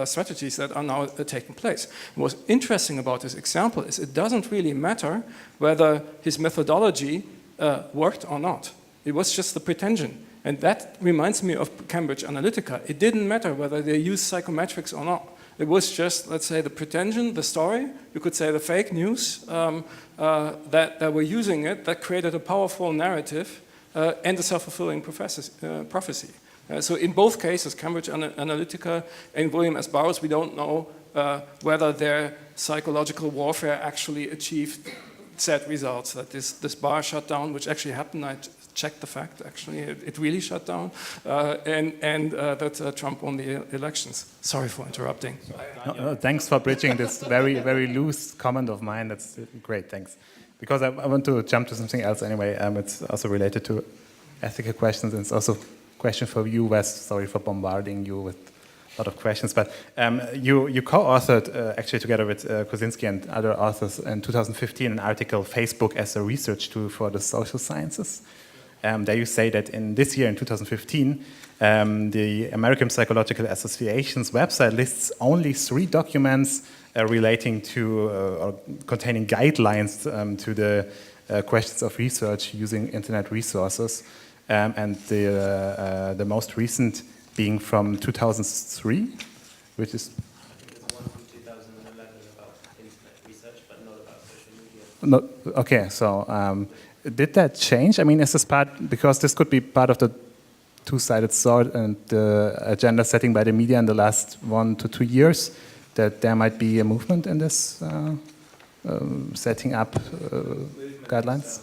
strategies that are now taking place. What's interesting about this example is it doesn't really matter whether his methodology worked or not. It was just the pretension. And that reminds me of Cambridge Analytica. It didn't matter whether they used psychometrics or not. It was just, let's say, the pretension, the story, you could say the fake news that were using it, that created a powerful narrative and a self-fulfilling prophecy. So in both cases, Cambridge Analytica and William S. Burroughs, we don't know whether their psychological warfare actually achieved said results, that this bar shut down, which actually happened. I checked the fact, actually, it really shut down, and that Trump won the elections. Sorry for interrupting. No, thanks for bridging this very, very loose comment of mine. That's great, thanks. Because I want to jump to something else anyway. It's also related to ethical questions, and it's also question for you, Wes. Sorry for bombarding you with a lot of questions, but you co-authored actually together with Kosinski and other authors in 2015 an article, Facebook as a Research Tool for the Social Sciences. There you say that in this year, in 2015, the American Psychological Association's website lists only 3 documents relating to or containing guidelines to the questions of research using internet resources. and the most recent being from 2003, which is one from 2011 about internet research, but not about social media. no, okay. So did that change? I mean, is this part, because this could be part of the two-sided sword and the agenda setting by the media in the last 1 to 2 years, that there might be a movement in this setting up guidelines?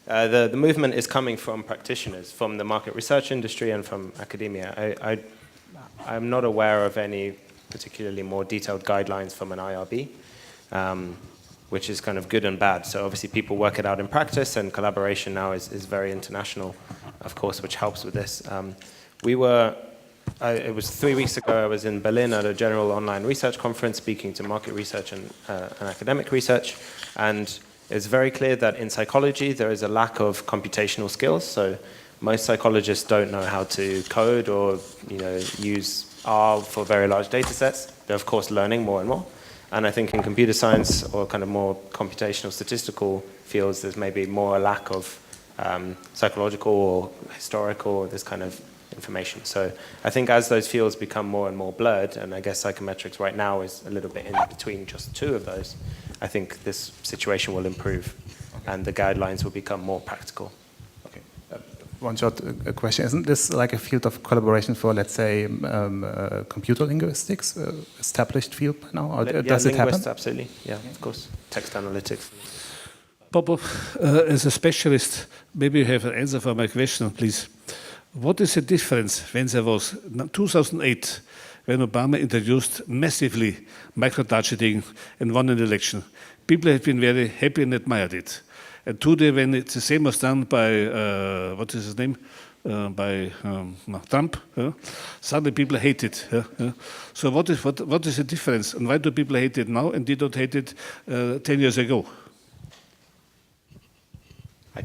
The movement is coming from practitioners, from the market research industry and from academia. I'm not aware of any particularly more detailed guidelines from an IRB, which is kind of good and bad. So obviously people work it out in practice, and collaboration now is very international, of course, which helps with this. It was 3 weeks ago, I was in Berlin at a general online research conference speaking to market research and academic research, and it's very clear that in psychology there is a lack of computational skills. So most psychologists don't know how to code or use R for very large data sets. They're of course learning more and more. And I think in computer science or kind of more computational statistical fields, there's maybe more a lack of psychological or historical or this kind of information. So I think as those fields become more and more blurred, and I guess psychometrics right now is a little bit in between just two of those, I think this situation will improve and the guidelines will become more practical. Okay. One short question. Isn't this like a field of collaboration for, let's say, computer linguistics, established field by now? Or does it happen? Absolutely. Yeah, of course. Text analytics. Popov, as a specialist, maybe you have an answer for my question, please. What is the difference when there was 2008, when Obama introduced massively micro-targeting and won an election? People have been very happy and admired it. And today, when it's the same was done by, what is his name? By Trump, suddenly people hate it. So what is the difference? And why do people hate it now and did not hate it 10 years ago? I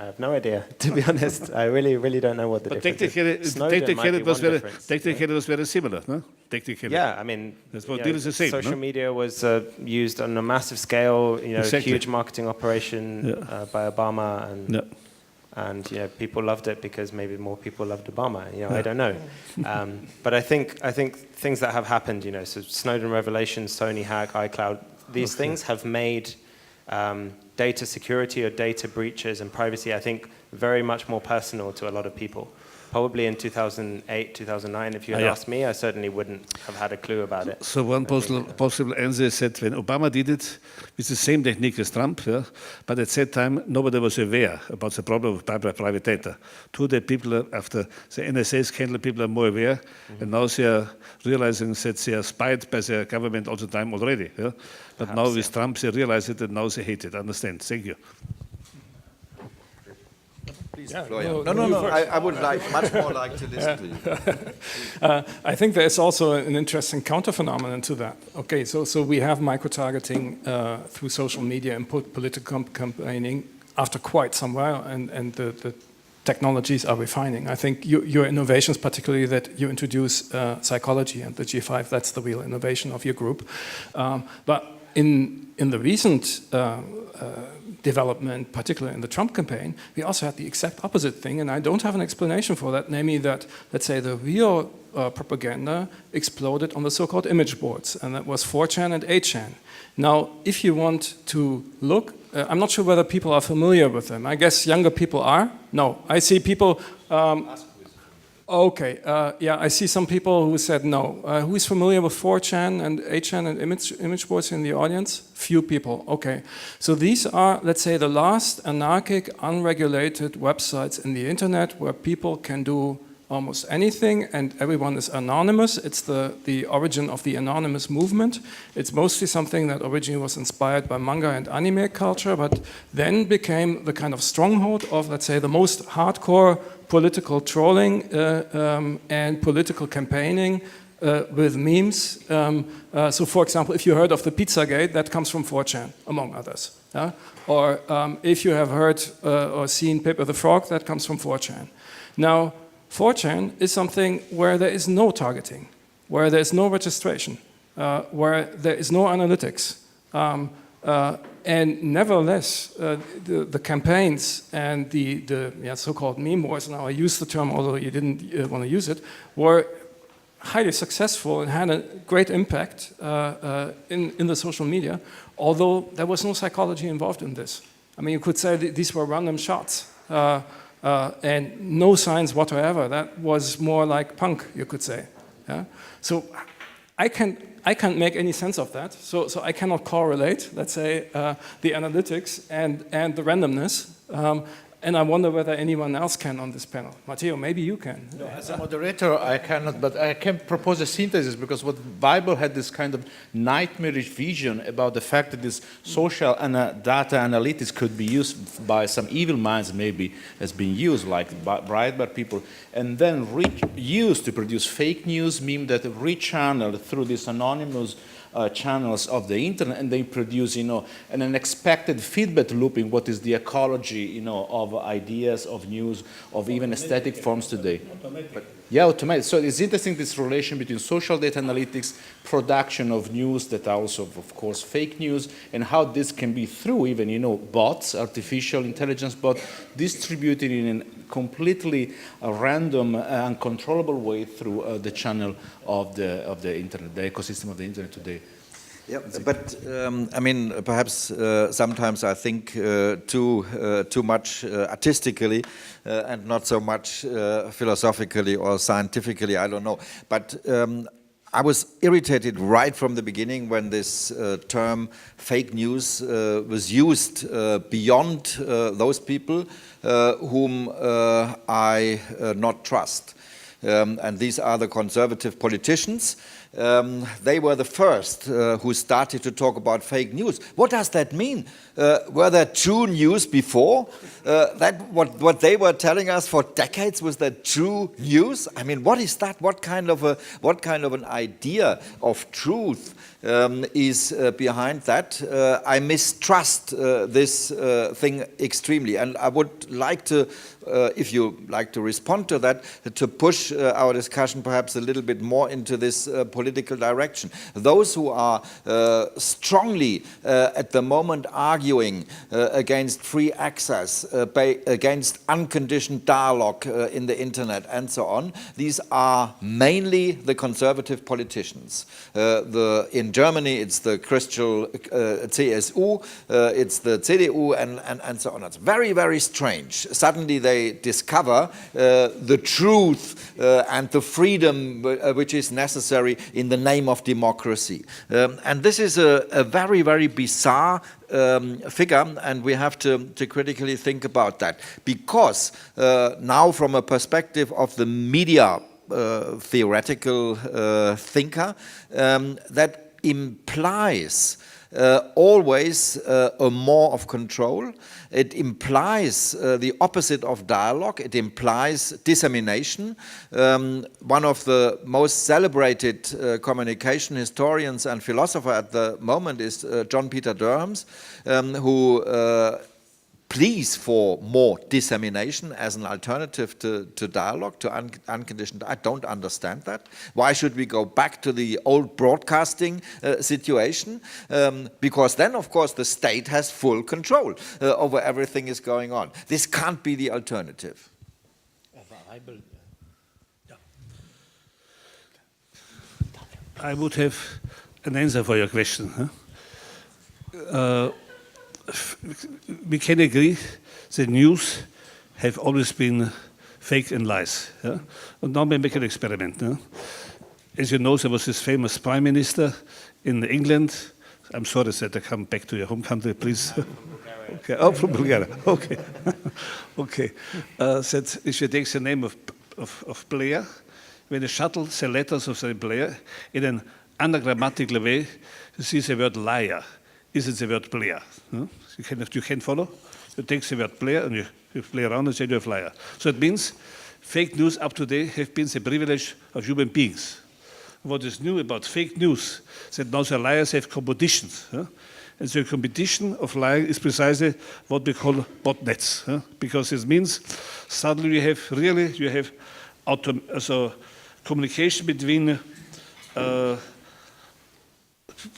have no idea, to be honest. I really don't know what the difference is. Technically, it was very similar, no? Technically. Yeah, I mean, the same, social media was used on a massive scale, Exactly. huge marketing operation by Obama, and people loved it because maybe more people loved Obama. I don't know. But I think things that have happened, so Snowden revelations, Sony hack, iCloud, these things have made data security or data breaches and privacy, I think, very much more personal to a lot of people. Probably in 2008, 2009, if you had asked me, I certainly wouldn't have had a clue about it. So one possible answer is that when Obama did it with the same technique as Trump, but at that time nobody was aware about the problem of private data. Today people, after the NSA scandal, people are more aware, and now they are realizing that they are spied by their government all the time already. But perhaps, now with Trump they realize it and now they hate it. Understand? Thank you. Yeah, no. I would much more like to listen to you. I think there's also an interesting counter-phenomenon to that. Okay, so we have micro-targeting through social media and political campaigning after quite some while, and the technologies are refining. I think your innovations, particularly that you introduce psychology and the G5, that's the real innovation of your group. But in the recent development, particularly in the Trump campaign, we also had the exact opposite thing, and I don't have an explanation for that, namely that, let's say, the real propaganda exploded on the so-called image boards, and that was 4chan and 8chan. Now, if you want to look, I'm not sure whether people are familiar with them. I guess younger people are. No, I see people... Okay, I see some people who said no. Who is familiar with 4chan and 8chan and image boards in the audience? Few people, okay. So these are, let's say, the last anarchic, unregulated websites in the internet where people can do almost anything and everyone is anonymous. It's the origin of the anonymous movement. It's mostly something that originally was inspired by manga and anime culture, but then became the kind of stronghold of, let's say, the most hardcore political trolling and political campaigning with memes. So for example, if you heard of the Pizzagate, that comes from 4chan, among others. Or if you have heard or seen Pepper the Frog, that comes from 4chan. Now, 4chan is something where there is no targeting, where there is no registration, where there is no analytics. And nevertheless, the campaigns and the so-called meme wars, now I use the term although you didn't want to use it, were highly successful and had a great impact in the social media, although there was no psychology involved in this. I mean, you could say these were random shots and no signs whatsoever. That was more like punk, you could say. Yeah? So I can't make any sense of that. So I cannot correlate, let's say, the analytics and the randomness. And I wonder whether anyone else can on this panel. Matteo, maybe you can. No, as a moderator, I cannot, but I can propose a synthesis, because what Weibel had this kind of nightmarish vision about the fact that this social data analytics could be used by some evil minds, maybe has been used, like Breitbart people, and then used to produce fake news, meme that rechanneled through these anonymous channels of the internet, and they produce, an unexpected feedback looping. What is the ecology, of ideas, of news, of even aesthetic forms today? But, yeah, automated. So it's interesting, this relation between social data analytics, production of news that are also, of course, fake news, and how this can be through even, bots, artificial intelligence bots, distributed in a completely random, uncontrollable way through the channel of the internet, the ecosystem of the internet today. Yeah, but I mean, perhaps sometimes I think too much artistically and not so much philosophically or scientifically, I don't know. But I was irritated right from the beginning when this term fake news was used beyond those people whom I not trust. And these are the conservative politicians. They were the first who started to talk about fake news. What does that mean? Were there true news before? That what they were telling us for decades, was that true news? I mean, what is that? What kind of an idea of truth is behind that? I mistrust this thing extremely, and I would like to, if you like to respond to that, to push our discussion perhaps a little bit more into this political direction. Those who are strongly at the moment arguing against free access, against unconditioned dialogue in the internet and so on, these are mainly the conservative politicians. In Germany it's the Christian CSU, it's the CDU and so on. It's very, very strange. Suddenly they discover the truth and the freedom which is necessary in the name of democracy. And this is a very, very bizarre figure, and we have to critically think about that. Because now, from a perspective of the media theoretical thinker, that implies always a more of control. It implies the opposite of dialogue. It implies dissemination. One of the most celebrated communication historians and philosopher at the moment is John Peter Durham's, who pleas for more dissemination as an alternative to dialogue, to unconditioned. I don't understand that. Why should we go back to the old broadcasting situation? Because then, of course, the state has full control over everything is going on. This can't be the alternative. I would have an answer for your question. Huh? We can agree that news have always been fake and lies. Yeah? And now we make an experiment. Yeah? As you know, there was this famous prime minister in England. I'm sorry that I come back to your home country, please. Okay. Oh, from Bulgaria. Okay. Okay. That if you take the name of Blair, when the shuttle the letters of the Blair in an anagrammatical way, you see the word liar. Is it the word Blair? No? You can follow? You take the word Blair and you play around and say you have liar. So it means fake news up to date have been the privilege of human beings. What is new about fake news is that now the liars have competitions. Huh? And the competition of lying is precisely what we call botnets. Huh? Because it means suddenly you have communication between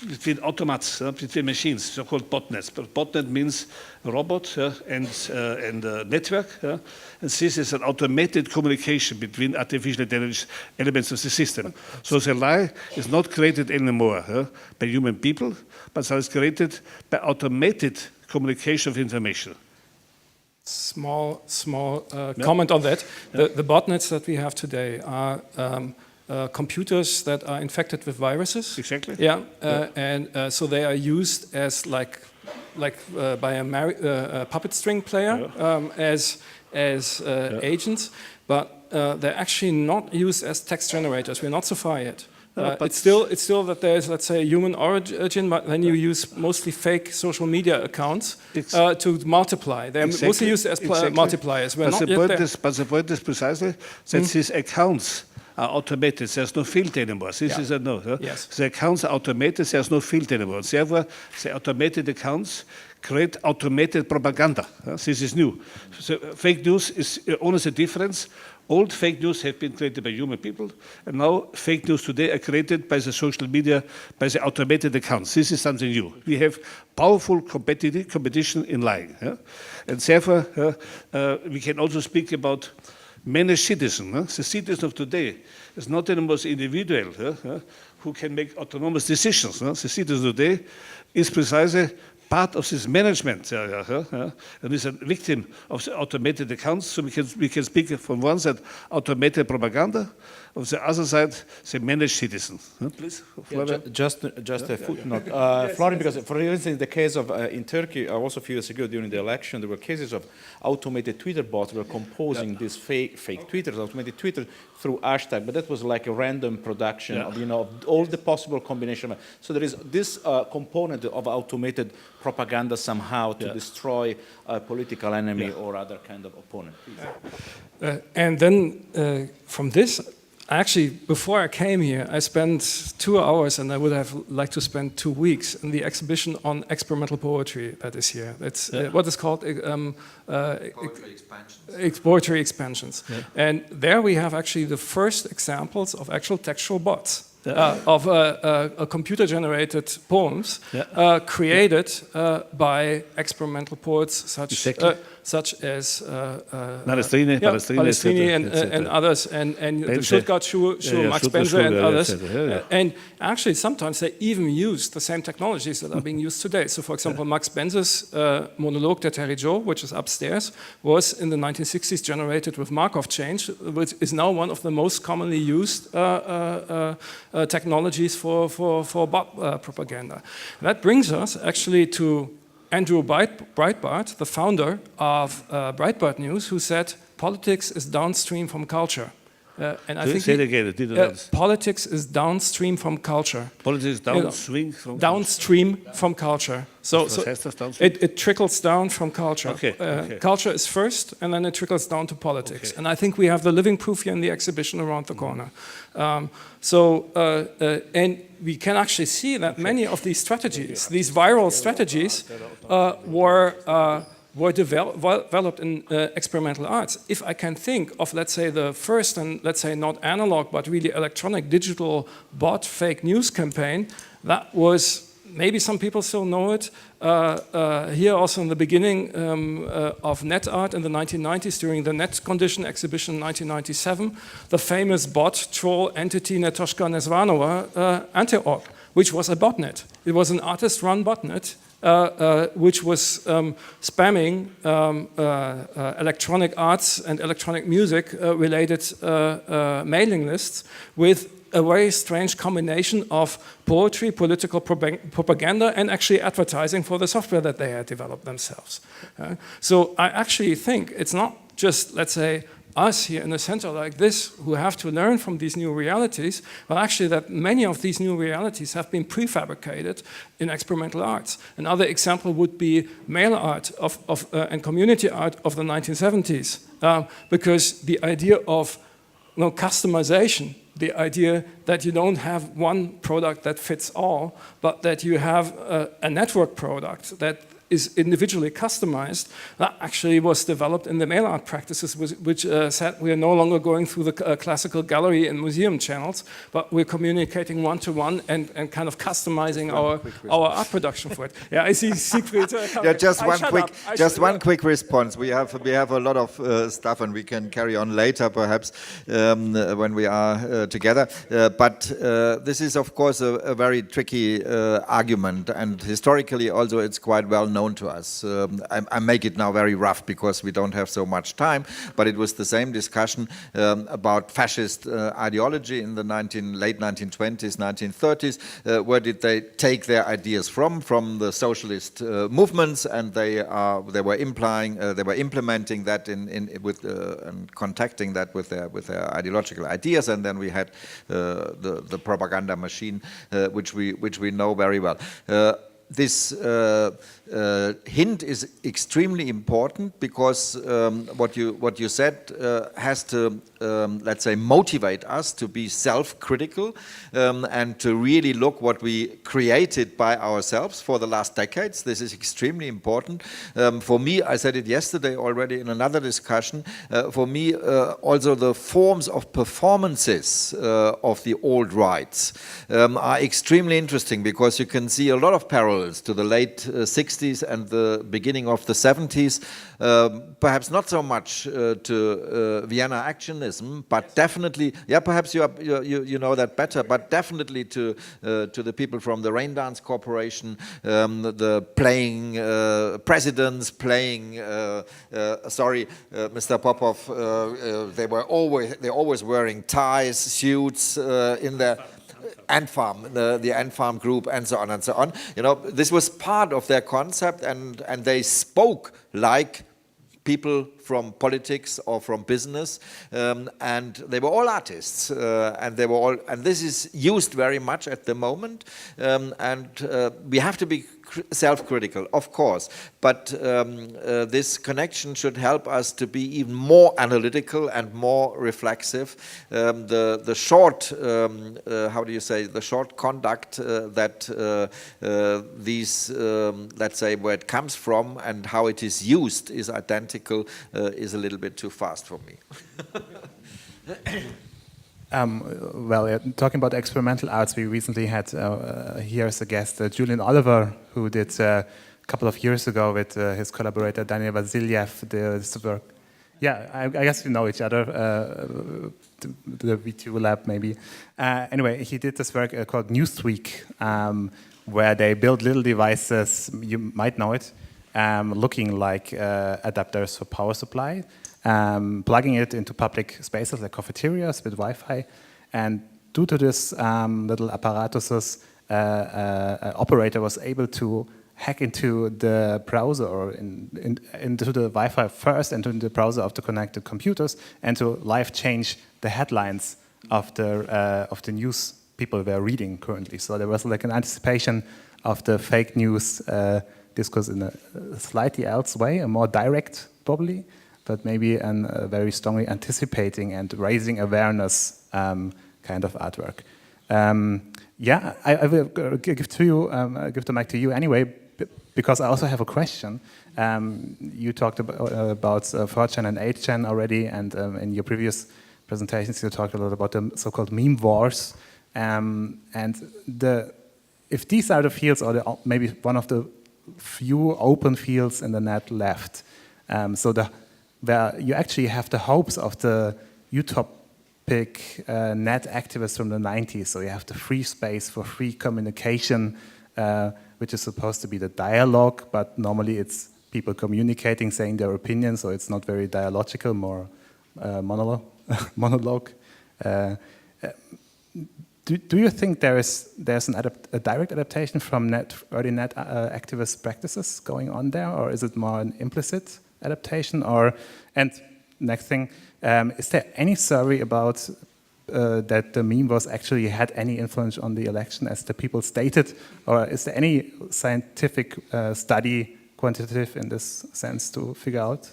between automats, between machines, so-called botnets. But botnet means robot and network. And this is an automated communication between artificial intelligence elements of the system. So the lie is not created anymore by human people, but it is created by automated communication of information. Small comment on that. The botnets that we have today are computers that are infected with viruses. Exactly. Yeah, and so they are used as like by a puppet string player as agents, but they're actually not used as text generators. We're not so far yet. It's still that there's, let's say, a human origin, but then you use mostly fake social media accounts to multiply. They're mostly used as multipliers. But the point is precisely that these accounts are automated. There's no field anymore. This is a no. Yes. The accounts are automated. There's no field anymore. Therefore, the automated accounts create automated propaganda. This is new. So fake news is only the difference. Old fake news have been created by human people, and now fake news today are created by the social media, by the automated accounts. This is something new. We have powerful competition in lying. And therefore, we can also speak about many citizens. The citizen of today is not anymore the individual who can make autonomous decisions. The citizen today is precisely part of this management area, and is a victim of the automated accounts. So we can speak from one side automated propaganda, on the other side the managed citizen. Please, just a footnote, Florian, because for instance, in the case of in Turkey, also a few years ago during the election, there were cases of automated Twitter bots were composing these fake Twitters, automated Twitter through hashtag, but that was like a random production of all the possible combination. So there is this component of automated propaganda somehow to destroy a political enemy or other kind of opponent. And then from this, actually, before I came here, I spent 2 hours, and I would have liked to spend 2 weeks in the exhibition on experimental poetry that is here. It's what is called poetry expansions. And there we have actually the first examples of actual textual bots. Of computer-generated poems created by experimental poets such as Palestrini and others, and the Stuttgart Schule, Max Benzer and others. And actually, sometimes they even use the same technologies that are being used today. So, for example, Max Benzer's monologue, Der Terry Joe, which is upstairs, was in the 1960s generated with Markov chains, which is now one of the most commonly used technologies for bot propaganda. That brings us actually to Andrew Breitbart, the founder of Breitbart News, who said politics is downstream from culture. And I think say it again. Politics is downstream from culture. Politics downstream from downstream from culture. So it trickles down from culture. Okay. Culture is first, and then it trickles down to politics. And I think we have the living proof here in the exhibition around the corner. And we can actually see that many of these strategies, these viral strategies, were developed in experimental arts. If I can think of, let's say, the first and, let's say, not analog, but really electronic digital bot fake news campaign, that was, maybe some people still know it, here also in the beginning of net art in the 1990s during the Net Condition exhibition in 1997, the famous bot troll entity Netoshka Nezvanova Anti-Org, which was a botnet. It was an artist-run botnet which was spamming electronic arts and electronic music related mailing lists with a very strange combination of poetry, political propaganda, and actually advertising for the software that they had developed themselves. So I actually think it's not just, let's say, us here in a center like this who have to learn from these new realities, but actually that many of these new realities have been prefabricated in experimental arts. Another example would be mail art and community art of the 1970s, because the idea of customization, the idea that you don't have one product that fits all, but that you have a network product that is individually customized, that actually was developed in the mail art practices, which said we are no longer going through the classical gallery and museum channels, but we're communicating one-to-one and kind of customizing our art production for it. Yeah, I see Siegfried. Yeah, just one quick response. We have a lot of stuff, and we can carry on later, perhaps, when we are together. But this is, of course, a very tricky argument, and historically also it's quite well known to us. I make it now very rough because we don't have so much time, but it was the same discussion about fascist ideology in the late 1920s, 1930s. Where did they take their ideas from? From the socialist movements, and they were implementing that and contacting that with their ideological ideas, and then we had the propaganda machine, which we know very well. This hint is extremely important because what you said has to, let's say, motivate us to be self-critical and to really look what we created by ourselves for the last decades. This is extremely important. For me, I said it yesterday already in another discussion, for me also the forms of performances of the old rights are extremely interesting because you can see a lot of parallels to the late 60s and the beginning of the 70s, perhaps not so much to Vienna actionism, but definitely, yeah, perhaps you know that better, but definitely to the people from the Rain Dance Corporation, the playing presidents, playing. Sorry, Mr. Popov, they're always wearing ties, suits in their. Ant-Farm, the Ant-Farm group, and so on and so on. You know, this was part of their concept, and they spoke like people from politics or from business, and they were all artists, and this is used very much at the moment, and we have to be self-critical, of course, but this connection should help us to be even more analytical and more reflexive. The short, how do you say, the short conduct that these, let's say, where it comes from and how it is used is identical, is a little bit too fast for me. Well, talking about experimental arts, we recently had here as a guest Julian Oliver, who did a couple of years ago with his collaborator Daniel Vasiljev this work. Yeah, I guess you know each other, the V2 lab maybe. Anyway, he did this work called Newsweek, where they build little devices, you might know it, looking like adapters for power supply. Plugging it into public spaces like cafeterias with Wi-Fi, and due to this little apparatuses, operator was able to hack into the browser or into the Wi-Fi first, and into the browser of the connected computers, and to live change the headlines of the news people were reading currently. So there was like an anticipation of the fake news discourse in a slightly else way, a more direct probably, but maybe a very strongly anticipating and raising awareness kind of artwork. Yeah, I will give the mic to you anyway, because I also have a question. You talked about 4chan and 8chan already, and in your previous presentations you talked a lot about the so-called meme wars. And if these are the fields, or maybe one of the few open fields in the net left, where you actually have the hopes of the utopic net activists from the 90s. So you have the free space for free communication, which is supposed to be the dialogue, but normally it's people communicating, saying their opinions, so it's not very dialogical, more monologue. Do you think there's a direct adaptation from early net activist practices going on there, or is it more an implicit adaptation? And next thing, is there any survey about that the meme was actually had any influence on the election, as the people stated, or is there any scientific study, quantitative in this sense, to figure out?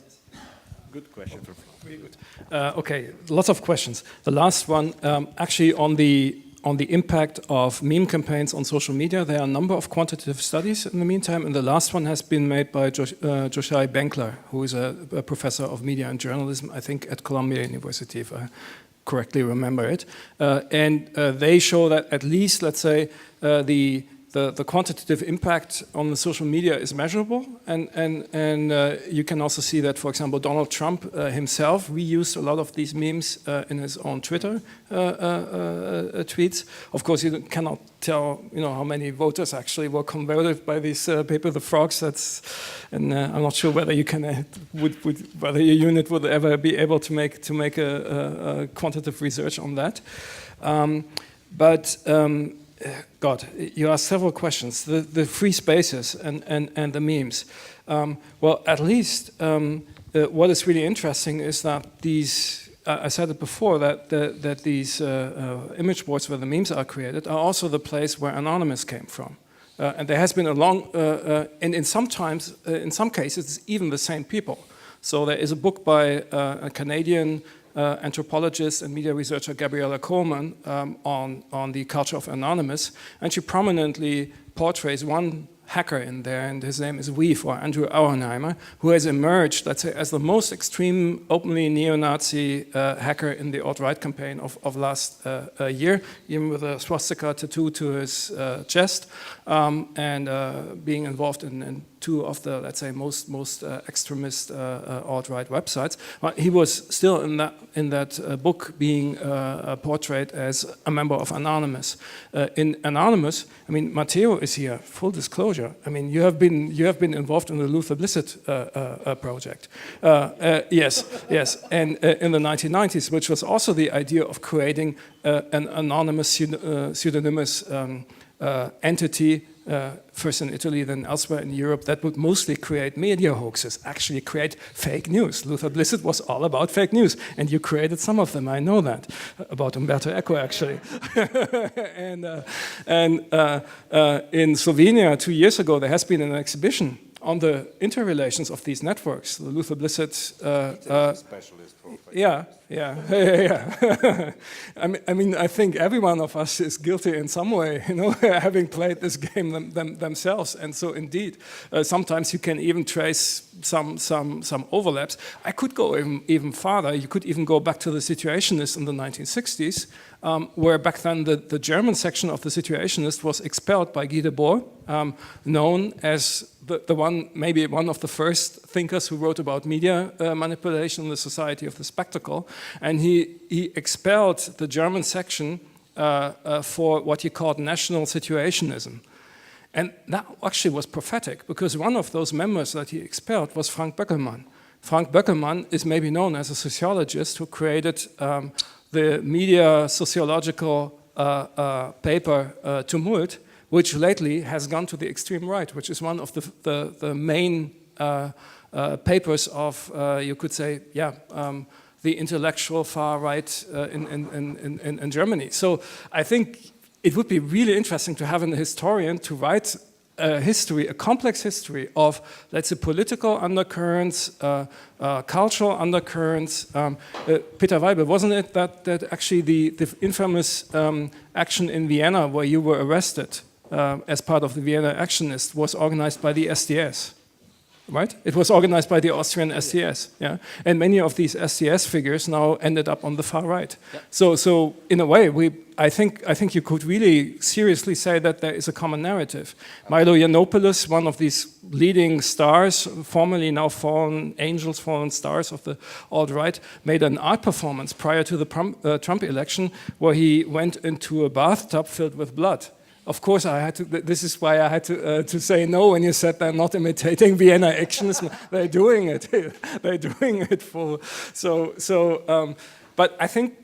Good question. Very good. Okay, lots of questions. The last one, actually, on the the impact of meme campaigns on social media. There are a number of quantitative studies in the meantime, and the last one has been made by Joshai Benkler, who is a professor of media and journalism, I think at Columbia University, if I correctly remember it. And they show that at least, let's say, the quantitative impact on the social media is measurable, and you can also see that, for example, Donald Trump himself reused a lot of these memes in his own Twitter tweets. Of course, you cannot tell, how many voters actually were converted by this paper, the frogs. And I'm not sure whether you can, whether your unit would ever be able to make a quantitative research on that. God, you asked several questions. The free spaces and the memes. Well, at least what is really interesting is that these, I said it before, that these image boards where the memes are created are also the place where Anonymous came from. And there has been a long, and in some cases, it's even the same people. So there is a book by a Canadian anthropologist and media researcher Gabriella Coleman on the culture of Anonymous, and she prominently portrays one hacker in there, and his name is Weave, or Andrew Auernheimer, who has emerged, let's say, as the most extreme, openly neo-Nazi hacker in the alt-right campaign of last year, even with a swastika tattoo to his chest, and being involved in two of the, let's say, most extremist alt-right websites. But he was still in that book being portrayed as a member of Anonymous. In Anonymous, I mean, Matteo is here. Full disclosure. I mean, you have been involved in the Luther Blissett project. Yes, and in the 1990s, which was also the idea of creating an anonymous, pseudonymous entity. First in Italy, then elsewhere in Europe, that would mostly create media hoaxes, actually create fake news. Luther Blissett was all about fake news, and you created some of them, I know that, about Umberto Eco, actually. and in Slovenia, 2 years ago, there has been an exhibition on the interrelations of these networks. The Luther Blissett... specialist for Yeah. I mean, I think every one of us is guilty in some way, having played this game themselves. And so, indeed, sometimes you can even trace some overlaps. I could go even farther. You could even go back to the Situationists in the 1960s, where back then the German section of the Situationist was expelled by Guy Debord, known as the one, maybe one of the first thinkers who wrote about media manipulation in the Society of the Spectacle, and he expelled the German section for what he called national situationism. And that actually was prophetic, because one of those members that he expelled was Frank Böckelmann. Frank Böckelmann is maybe known as a sociologist who created the media sociological paper Tumult, which lately has gone to the extreme right, which is one of the main papers of, you could say, the intellectual far right in Germany. So I think it would be really interesting to have a historian to write a history, a complex history of, let's say, political undercurrents, cultural undercurrents. Peter Weibel, wasn't it that actually the infamous action in Vienna where you were arrested as part of the Vienna Actionists was organized by the SDS? Right? It was organized by the Austrian SDS, yeah. And many of these SDS figures now ended up on the far right. Yeah. So in a way, I think you could really seriously say that there is a common narrative. Milo Yiannopoulos, one of these leading stars, formerly now fallen angels, fallen stars of the alt-right, made an art performance prior to the Trump election where he went into a bathtub filled with blood. Of course, I had to. This is why I had to say no when you said they're not imitating Vienna Actionism. They're doing it. They're doing it for. But I think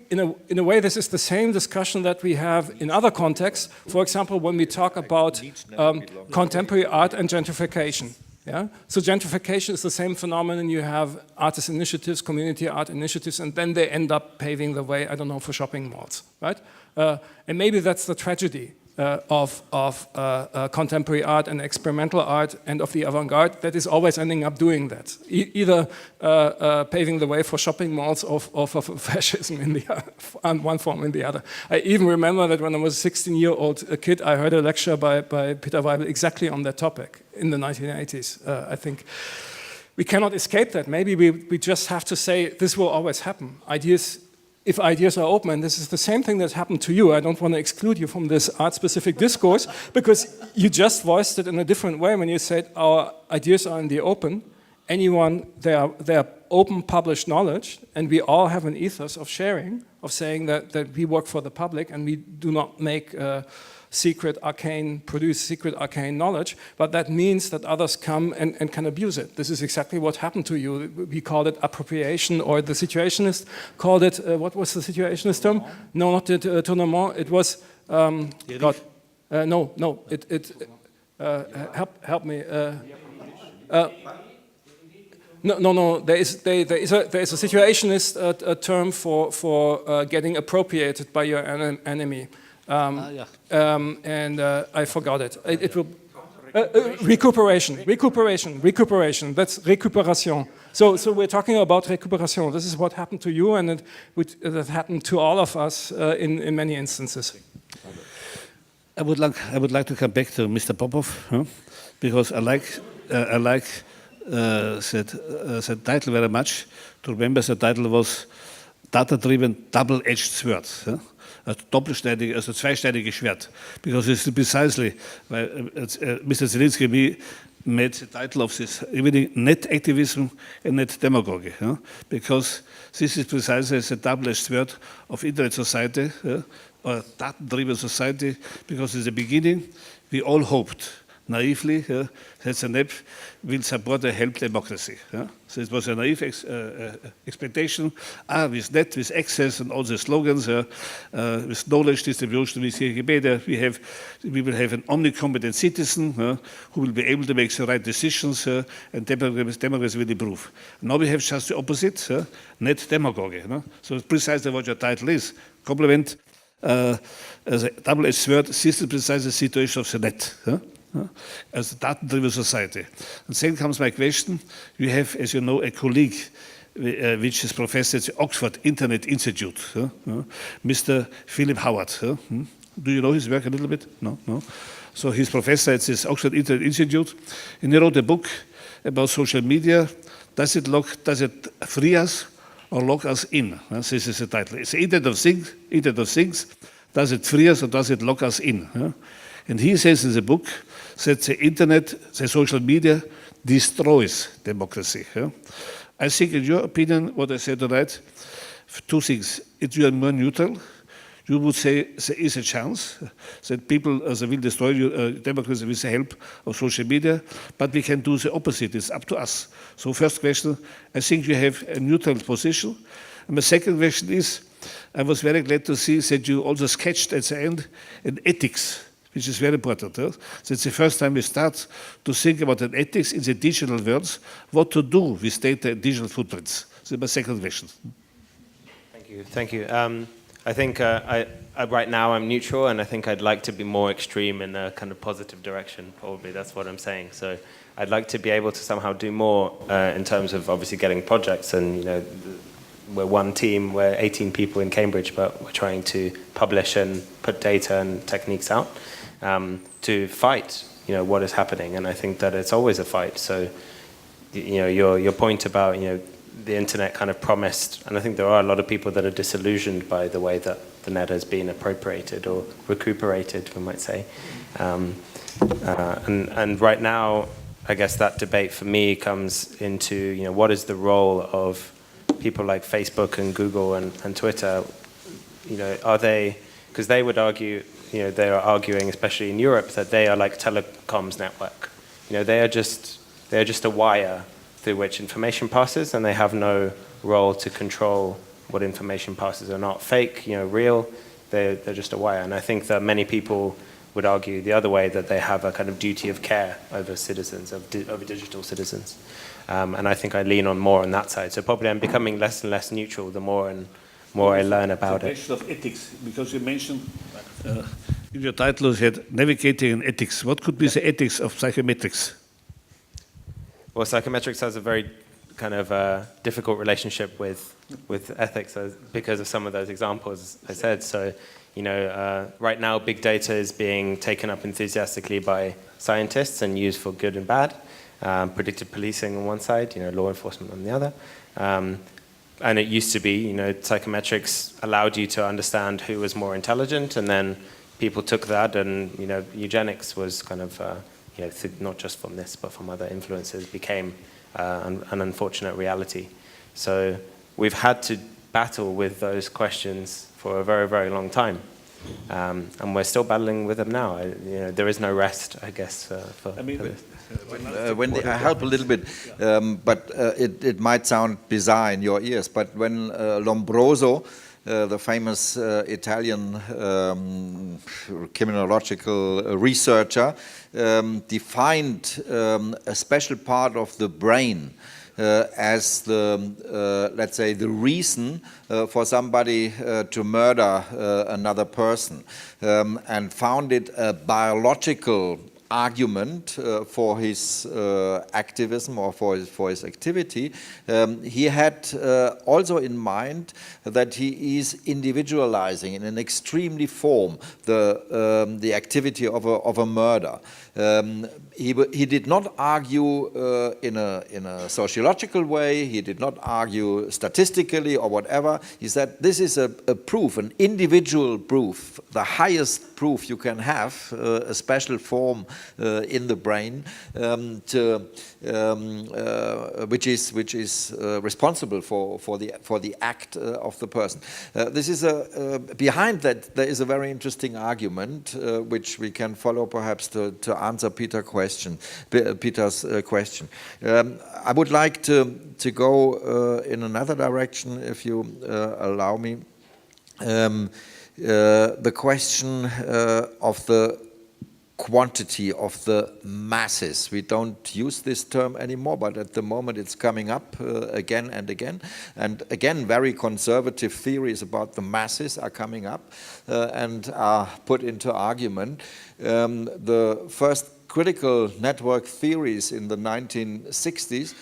in a way this is the same discussion that we have in other contexts. For example, when we talk about contemporary art and gentrification. Yeah. So gentrification is the same phenomenon. You have artist initiatives, community art initiatives, and then they end up paving the way, I don't know, for shopping malls, right? And maybe that's the tragedy. of contemporary art and experimental art and of the avant-garde that is always ending up doing that, either paving the way for shopping malls or for fascism in on one form or in the other. I even remember that when I was a 16-year-old kid, I heard a lecture by Peter Weibel exactly on that topic in the 1980s, I think. We cannot escape that. Maybe we just have to say this will always happen. If ideas are open, and this is the same thing that happened to you, I don't want to exclude you from this art-specific discourse, because you just voiced it in a different way when you said our ideas are in the open. They are open published knowledge, and we all have an ethos of sharing, of saying that we work for the public and we do not make produce secret arcane knowledge, but that means that others come and can abuse it. This is exactly what happened to you. We called it appropriation, or the situationist called it, what was the situationist term? No, not the tournement, it was, help me. No. There is a situationist term for getting appropriated by your enemy. And I forgot it. It will recuperation. That's recuperation. So we're talking about recuperation. This is what happened to you, and that happened to all of us in many instances. I would like to come back to Mr. Popov, because I like that title very much. To remember, the title was Data-Driven Double-Edged Sword. Also zweischneidiges Schwert, because it's precisely Mr. Zielinski made the title of this evening net activism and net demagogy, because this is precisely the double-edged sword of internet society or data-driven society, because in the beginning we all hoped naively that the net will support and help democracy. So it was a naive expectation. With net, with access and all the slogans, with knowledge distribution, with Educator, we will have an omnicompetent citizen who will be able to make the right decisions, and democracy will improve. Now we have just the opposite, net demagogy. So it's precisely what your title is. Complement as a double-edged sword, this is precisely the situation of the net. As a data-driven society. And then comes my question. You have, as you know, a colleague which is professor at the Oxford Internet Institute, Mr. Philip Howard. Do you know his work a little bit? No. So he's professor at this Oxford Internet Institute, and he wrote a book about social media. Does it free us or lock us in? This is the title. It's the Internet of Things. Does it free us or does it lock us in? And he says in the book that the internet, the social media, destroys democracy. I think, in your opinion, what I said tonight, two things. If you are more neutral, you would say there is a chance that people will destroy democracy with the help of social media, but we can do the opposite. It's up to us. So first question, I think you have a neutral position. And my second question is, I was very glad to see that you also sketched at the end an ethics, which is very important. That's the first time we start to think about an ethics in the digital world, what to do with data and digital footprints. That's my second question. Thank you. I think right now I'm neutral, and I think I'd like to be more extreme in a kind of positive direction, probably. That's what I'm saying. So I'd like to be able to somehow do more in terms of obviously getting projects, and we're one team, we're 18 people in Cambridge, but we're trying to publish and put data and techniques out to fight, what is happening. And I think that it's always a fight. So, your point about, the internet kind of promised, and I think there are a lot of people that are disillusioned by the way that the net has been appropriated or recuperated, we might say. And right now, I guess that debate for me comes into, what is the role of people like Facebook and Google and Twitter? Are they, because they would argue, they are arguing, especially in Europe, that they are like telecoms network. They are just a wire through which information passes, and they have no role to control what information passes or not. Fake, real, they're just a wire. And I think that many people would argue the other way, that they have a kind of duty of care over citizens, over digital citizens. And I think I lean on more on that side. So probably I'm becoming less and less neutral the more and more I learn about it. The question of ethics, because you mentioned in your title you said navigating and ethics. What could be the ethics of psychometrics? Well, psychometrics has a very kind of difficult relationship with ethics because of some of those examples I said. So, right now big data is being taken up enthusiastically by scientists and used for good and bad. Predictive policing on one side, law enforcement on the other. And it used to be, psychometrics allowed you to understand who was more intelligent, and then people took that, and eugenics was kind of, not just from this but from other influences, became an unfortunate reality. So we've had to battle with those questions for a very, very long time, and we're still battling with them now. There is no rest, I guess, for this. I help a little bit, but it might sound bizarre in your ears, but when Lombroso, the famous Italian criminological researcher, defined a special part of the brain as the, let's say, the reason for somebody to murder another person, and found it a biological argument for his activism or for his activity. He had also in mind that he is individualizing in an extremely form the activity of a murder. He did not argue in a sociological way. He did not argue statistically or whatever. He said this is a proof, an individual proof, the highest proof you can have, a special form in the brain, which is responsible for the act of the person. This is behind that there is a very interesting argument which we can follow perhaps to answer Peter's question. I would like to go in another direction, if you allow me. The question of the quantity of the masses. We don't use this term anymore, but at the moment it's coming up again and again. And again, very conservative theories about the masses are coming up and are put into argument. The first critical network theories in the 1960s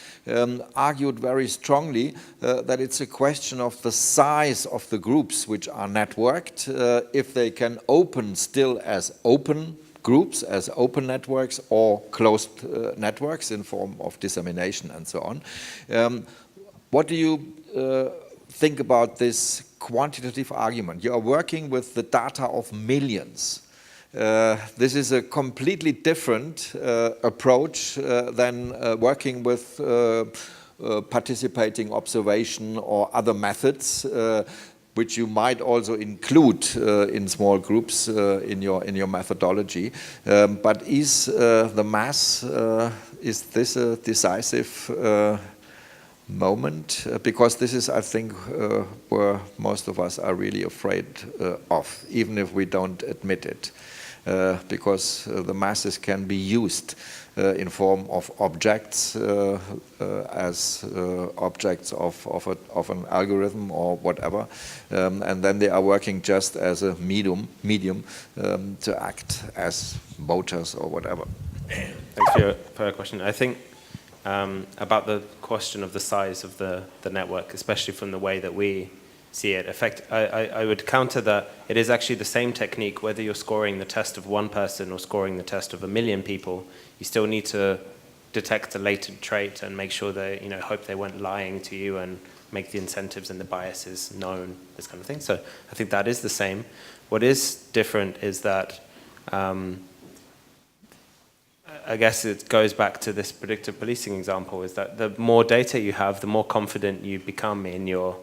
argued very strongly that it's a question of the size of the groups which are networked, if they can open still as open groups, as open networks, or closed networks in form of dissemination and so on. What do you think about this quantitative argument? You are working with the data of millions. This is a completely different approach than working with participating observation or other methods, which you might also include in small groups in your methodology. But is the mass, is this a decisive moment? Because this is, I think, where most of us are really afraid of, even if we don't admit it. Because the masses can be used in form of objects as objects of an algorithm or whatever, and then they are working just as a medium to act as voters or whatever. Thanks for your question. I think about the question of the size of the network, especially from the way that we see it. I would counter that it is actually the same technique whether you're scoring the test of one person or scoring the test of 1 million people. You still need to detect a latent trait and make sure they, hope they weren't lying to you and make the incentives and the biases known, this kind of thing. So I think that is the same. What is different is that I guess it goes back to this predictive policing example, is that the more data you have, the more confident you become in your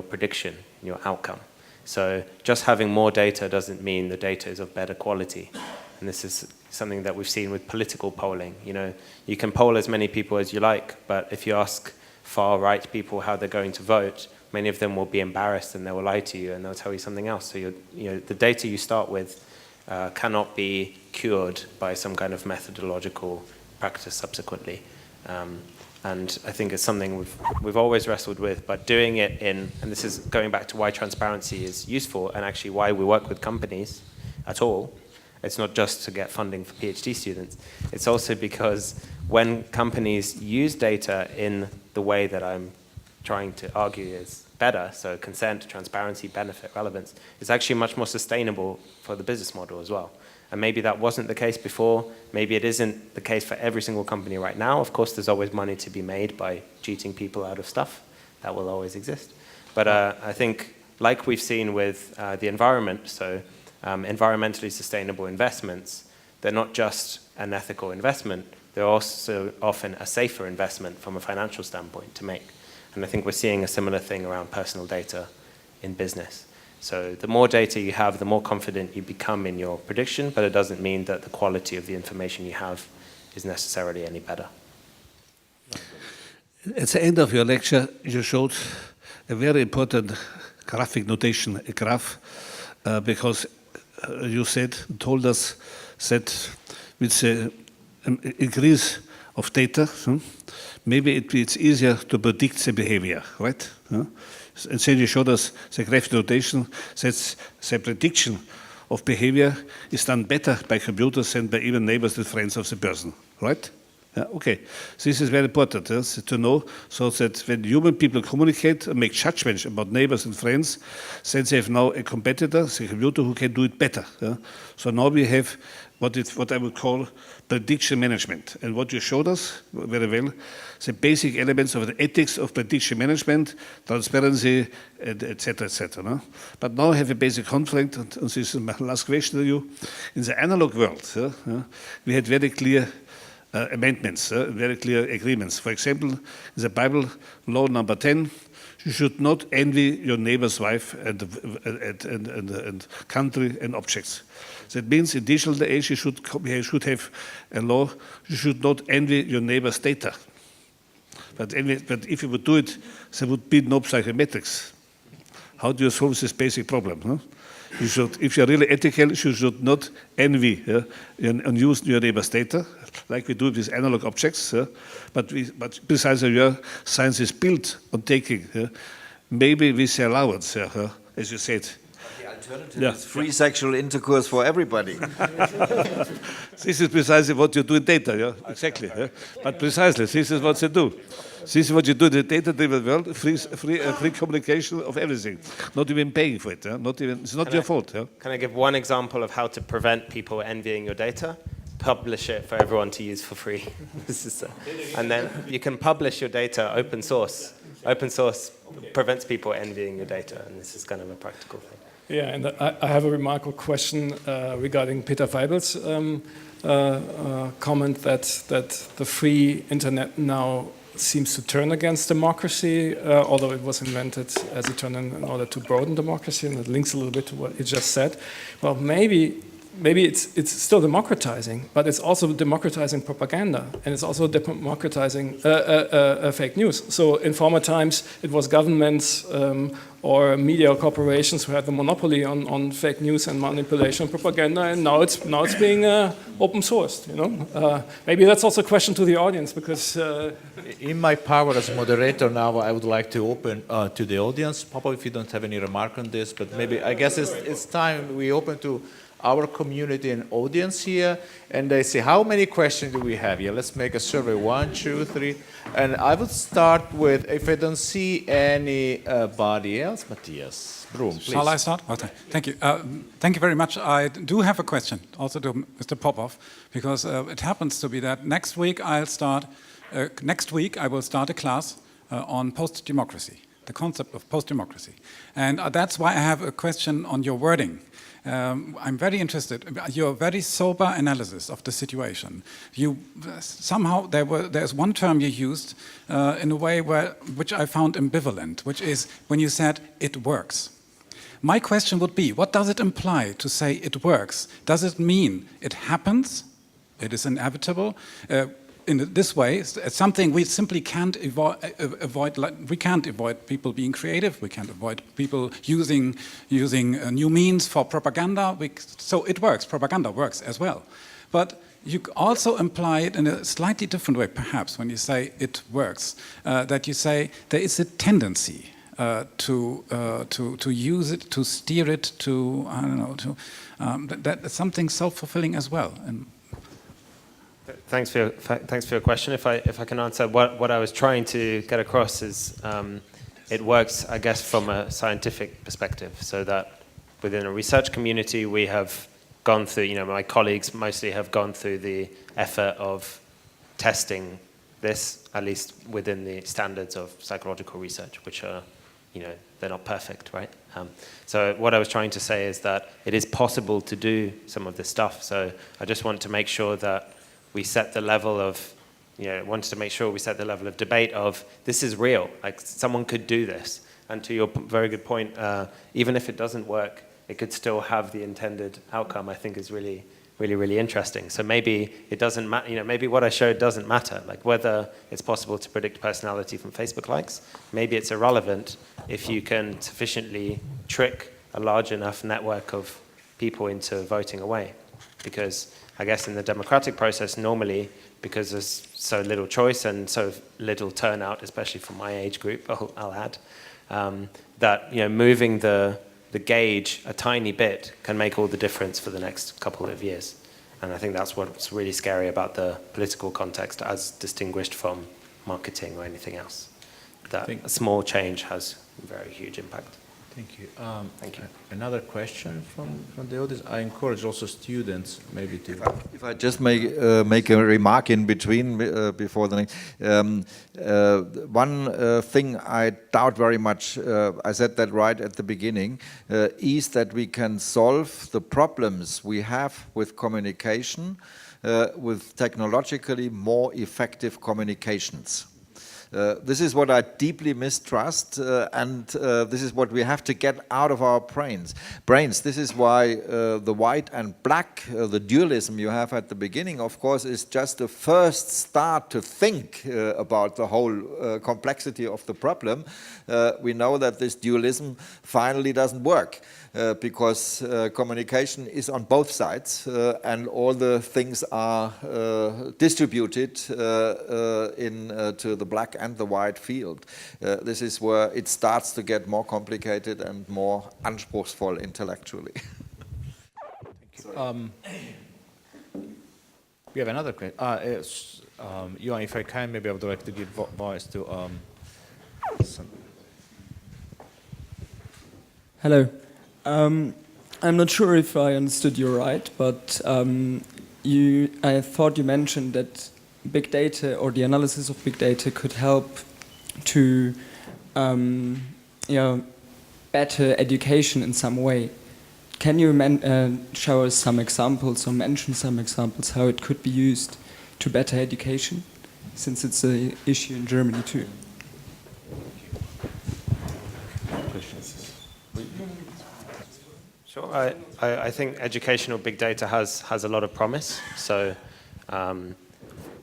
prediction, in your outcome. So just having more data doesn't mean the data is of better quality. And this is something that we've seen with political polling. You can poll as many people as you like, but if you ask far-right people how they're going to vote, many of them will be embarrassed and they will lie to you and they'll tell you something else. So the data you start with cannot be cured by some kind of methodological practice subsequently. And I think it's something we've always wrestled with, but doing it and this is going back to why transparency is useful and actually why we work with companies at all. It's not just to get funding for PhD students. It's also because when companies use data in the way that I'm trying to argue is better, so consent, transparency, benefit, relevance, it's actually much more sustainable for the business model as well. And maybe that wasn't the case before. Maybe it isn't the case for every single company right now. Of course, there's always money to be made by cheating people out of stuff. That will always exist. But I think, like we've seen with the environment, so environmentally sustainable investments, they're not just an ethical investment, they're also often a safer investment from a financial standpoint to make. And I think we're seeing a similar thing around personal data in business. So the more data you have, the more confident you become in your prediction, but it doesn't mean that the quality of the information you have is necessarily any better. At the end of your lecture, you showed a very important graphic notation, a graph, because you told us that with the increase of data, maybe it's easier to predict the behavior, right? And then you showed us the graphic notation that the prediction of behavior is done better by computers than by even neighbors and friends of the person, right? Yeah, okay, this is very important to know, so that when human people communicate and make judgments about neighbors and friends, then they have now a competitor, the computer, who can do it better. So now we have what I would call prediction management. And what you showed us very well, the basic elements of the ethics of prediction management, transparency, etc., etc. No? But now I have a basic conflict, and this is my last question to you. In the analog world, we had very clear amendments, very clear agreements. For example, in the Bible, law number 10, you should not envy your neighbor's wife and country and objects. That means in digital age you should have a law, you should not envy your neighbor's data. But if you would do it, there would be no psychometrics. How do you solve this basic problem? Huh? You should, if you're really ethical, you should not envy and use your neighbor's data, like we do with analog objects. But precisely your science is built on taking, maybe with the allowance, as you said. The alternative is free sexual intercourse for everybody. This is precisely what you do in data, exactly. But precisely, this is what they do. This is what you do in the data-driven world, free communication of everything, not even paying for it. It's not your fault. Can I give one example of how to prevent people envying your data? Publish it for everyone to use for free. And then you can publish your data open source. Open source prevents people envying your data, and this is kind of a practical thing. Yeah, and I have a remarkable question regarding Peter Weibel's comment that the free internet now seems to turn against democracy, although it was invented as a turn in order to broaden democracy, and it links a little bit to what you just said. Well, maybe it's still democratizing, but it's also democratizing propaganda, and it's also democratizing fake news. So in former times, it was governments or media corporations who had the monopoly on fake news and manipulation and propaganda, and now it's being open sourced. Maybe that's also a question to the audience, because in my power as moderator now, I would like to open to the audience. Popov, if you don't have any remark on this, but maybe I guess it's time we open to our community and audience here, and they say, how many questions do we have here? Let's make a survey, 1, 2, 3, and I would start with, if I don't see anybody else, Matthias Brum, please. Shall I start? Okay, thank you. Thank you very much. I do have a question, also to Mr. Popov, because it happens to be that next week I will start a class on post-democracy, the concept of post-democracy, and that's why I have a question on your wording. I'm very interested. Your very sober analysis of the situation. Somehow there's one term you used in a way which I found ambivalent, which is when you said it works. My question would be, what does it imply to say it works? Does it mean it happens? It is inevitable? In this way, it's something we simply can't avoid. We can't avoid people being creative. We can't avoid people using new means for propaganda. So it works. Propaganda works as well. But you also imply it in a slightly different way, perhaps, when you say it works. That you say there is a tendency to use it, to steer it, to I don't know, to that's something self-fulfilling as well. And thanks for your question. If I can answer, what I was trying to get across is it works, I guess, from a scientific perspective, so that within a research community we have gone through, my colleagues mostly have gone through the effort of testing this, at least within the standards of psychological research, which are, they're not perfect, right? So what I was trying to say is that it is possible to do some of this stuff. So I just want to make sure that we set the level of, wanted to make sure we set the level of debate of this is real, like someone could do this. And to your very good point, even if it doesn't work, it could still have the intended outcome, I think is really, really, really interesting. So maybe it doesn't matter, maybe what I showed doesn't matter, like whether it's possible to predict personality from Facebook likes, maybe it's irrelevant if you can sufficiently trick a large enough network of people into voting away. Because I guess in the democratic process, normally, because there's so little choice and so little turnout, especially for my age group, I'll add, that moving the gauge a tiny bit can make all the difference for the next couple of years. And I think that's what's really scary about the political context as distinguished from marketing or anything else. That a small change has a very huge impact. Thank you. Thank you. Another question from the audience. I encourage also students maybe to... If I just make a remark in between before the next. One thing I doubt very much, I said that right at the beginning, is that we can solve the problems we have with communication with technologically more effective communications. This is what I deeply mistrust, and this is what we have to get out of our brains. This is why the white and black, the dualism you have at the beginning, of course, is just the first start to think about the whole complexity of the problem. We know that this dualism finally doesn't work. Because communication is on both sides and all the things are distributed to the black and the white field. This is where it starts to get more complicated and more anspruchsvoll intellectually. We have another question. Johan, if I can, maybe I would like to give voice to some. Hello. I'm not sure if I understood you right, but I thought you mentioned that big data or the analysis of big data could help to better education in some way. Can you show us some examples or mention some examples how it could be used to better education, since it's an issue in Germany too? Sure. I think educational big data has a lot of promise. So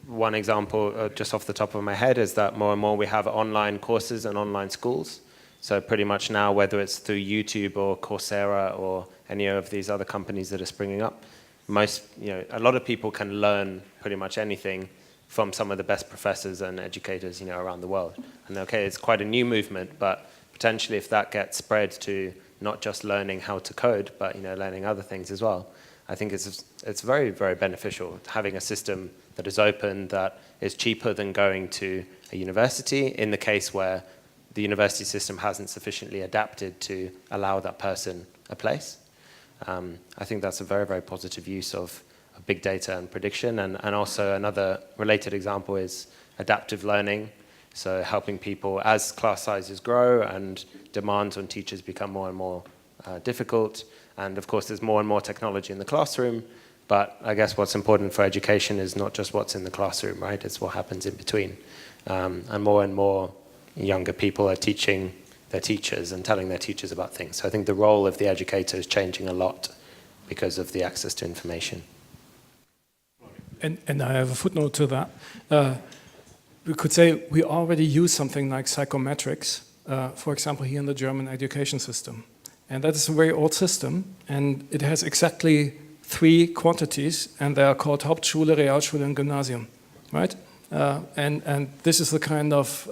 one example just off the top of my head is that more and more we have online courses and online schools. So pretty much now, whether it's through YouTube or Coursera or any of these other companies that are springing up, a lot of people can learn pretty much anything from some of the best professors and educators around the world. And okay, it's quite a new movement, but potentially if that gets spread to not just learning how to code, but learning other things as well, I think it's very, very beneficial having a system that is open, that is cheaper than going to a university in the case where the university system hasn't sufficiently adapted to allow that person a place. I think that's a very, very positive use of big data and prediction. And also another related example is adaptive learning. So helping people as class sizes grow and demands on teachers become more and more difficult. And of course, there's more and more technology in the classroom. But I guess what's important for education is not just what's in the classroom, right? It's what happens in between. And more younger people are teaching their teachers and telling their teachers about things. So I think the role of the educator is changing a lot because of the access to information. And I have a footnote to that. We could say we already use something like psychometrics, for example, here in the German education system. And that is a very old system, and it has exactly 3 quantities, and they are called Hauptschule, Realschule, and Gymnasium, right? And this is the kind of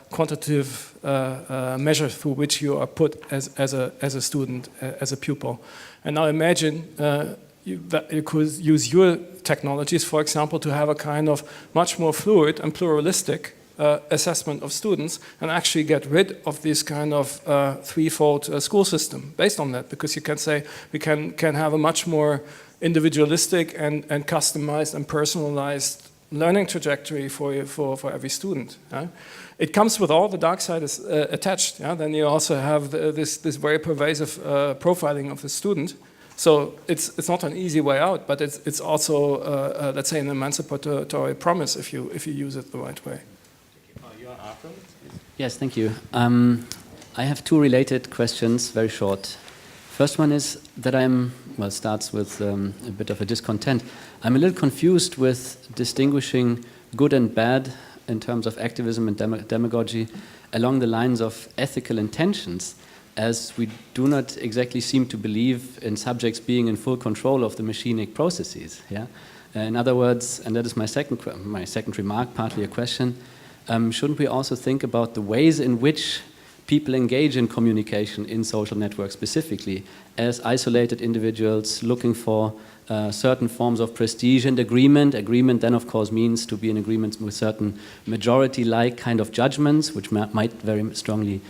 quantitative measure through which you are put as a student, as a pupil. And now imagine that you could use your technologies, for example, to have a kind of much more fluid and pluralistic assessment of students, and actually get rid of this kind of threefold school system based on that, because you can say we can have a much more individualistic and customized and personalized learning trajectory for every student. It comes with all the dark side is attached. Then you also have this very pervasive profiling of the student. So it's not an easy way out, but it's also let's say an emancipatory promise if you use it the right way. Yes, thank you. I have two related questions, very short. First one is that starts with a bit of a discontent. I'm a little confused with distinguishing good and bad in terms of activism and demagogy along the lines of ethical intentions, as we do not exactly seem to believe in subjects being in full control of the machinic processes. Yeah? In other words, and that is my second remark, partly a question, shouldn't we also think about the ways in which people engage in communication in social networks specifically as isolated individuals looking for certain forms of prestige and agreement. Agreement then of course means to be in agreement with certain majority-like kind of judgments, which might very strongly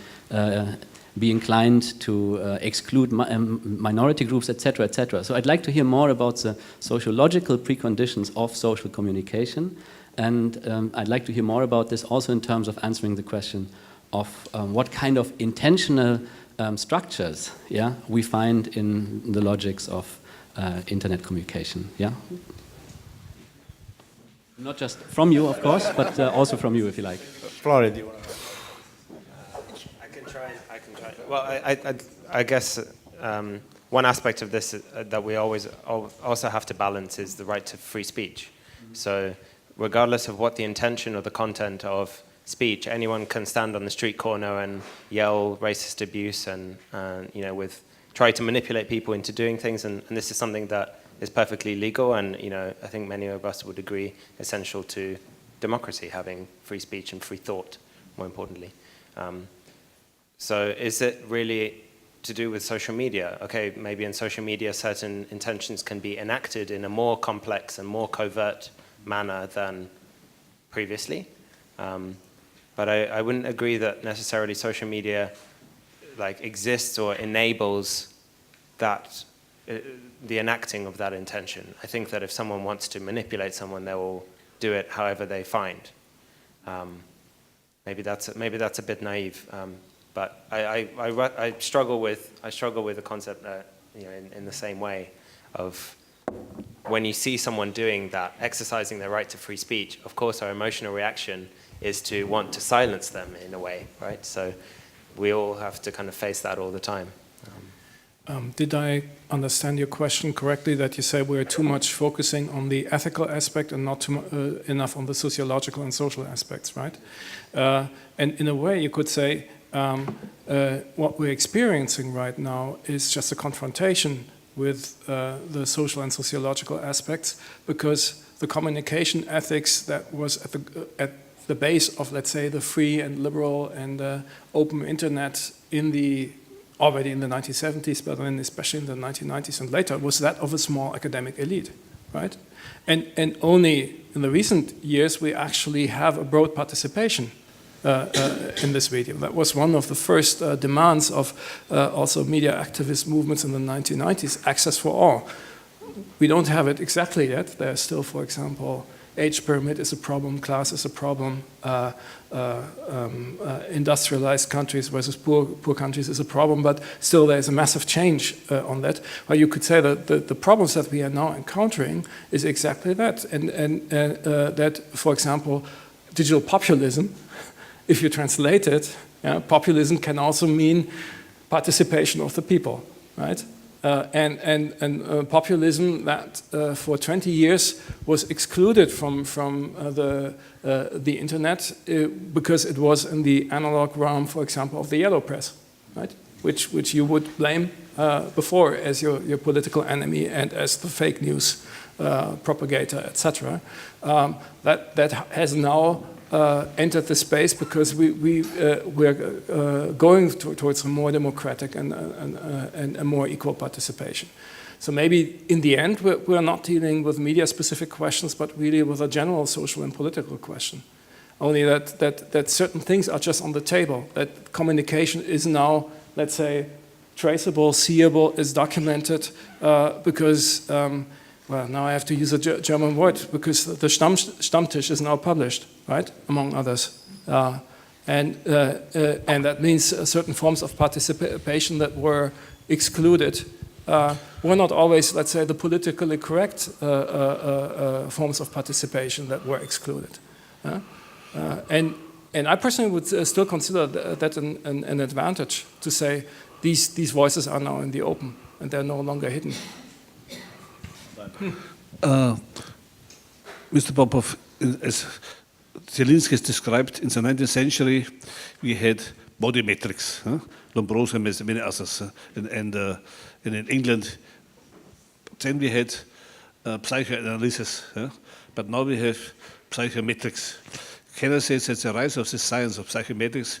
be inclined to exclude minority groups, etc., etc. So I'd like to hear more about the sociological preconditions of social communication, and I'd like to hear more about this also in terms of answering the question of what kind of intentional structures we find in the logics of internet communication. Yeah? Not just from you, of course, but also from you, if you like. Florian, do you want to? I can try. Well, I guess one aspect of this that we always also have to balance is the right to free speech. So regardless of what the intention or the content of speech, anyone can stand on the street corner and yell racist abuse and try to manipulate people into doing things, and this is something that is perfectly legal, and I think many of us would agree essential to democracy, having free speech and free thought, more importantly. So is it really to do with social media? Okay, maybe in social media certain intentions can be enacted in a more complex and more covert manner than previously. But I wouldn't agree that necessarily social media exists or enables that the enacting of that intention. I think that if someone wants to manipulate someone, they will do it however they find. Maybe that's a bit naive, but I struggle with the concept that in the same way of when you see someone doing that, exercising their right to free speech. Of course, our emotional reaction is to want to silence them in a way, right? So we all have to kind of face that all the time. Did I understand your question correctly, that you say we're too much focusing on the ethical aspect and not enough on the sociological and social aspects, right? And in a way you could say what we're experiencing right now is just a confrontation with the social and sociological aspects, because the communication ethics that was at the base of, let's say, the free and liberal and open internet already in the 1970s, but then especially in the 1990s and later, was that of a small academic elite, right? And only in the recent years we actually have a broad participation in this medium. That was one of the first demands of also media activist movements in the 1990s, access for all. We don't have it exactly yet. There's still, for example, age pyramid is a problem, class is a problem, industrialized countries versus poor countries is a problem, but still there's a massive change on that. Well, you could say that the problems that we are now encountering is exactly that, and that, for example, digital populism, if you translate it, populism can also mean participation of the people, right? And populism that for 20 years was excluded from the internet because it was in the analog realm, for example, of the yellow press, right? Which you would blame before as your political enemy and as the fake news propagator, etc. That has now entered the space because we're going towards a more democratic and a more equal participation. So maybe in the end we're not dealing with media-specific questions, but really with a general social and political question. Only that certain things are just on the table. That communication is now, let's say, traceable, seeable, is documented because. Well, now I have to use a German word because the Stammtisch is now published, right, among others, and that means certain forms of participation that were excluded were not always, let's say, the politically correct forms of participation that were excluded, and I personally would still consider that an advantage to say these voices are now in the open and they're no longer hidden. Mr. Popov, as Zielinski has described, in the 19th century we had body metrics, Lombroso and many others, and in England. Then we had psychoanalysis, but now we have psychometrics. Can I say that the rise of the science of psychometrics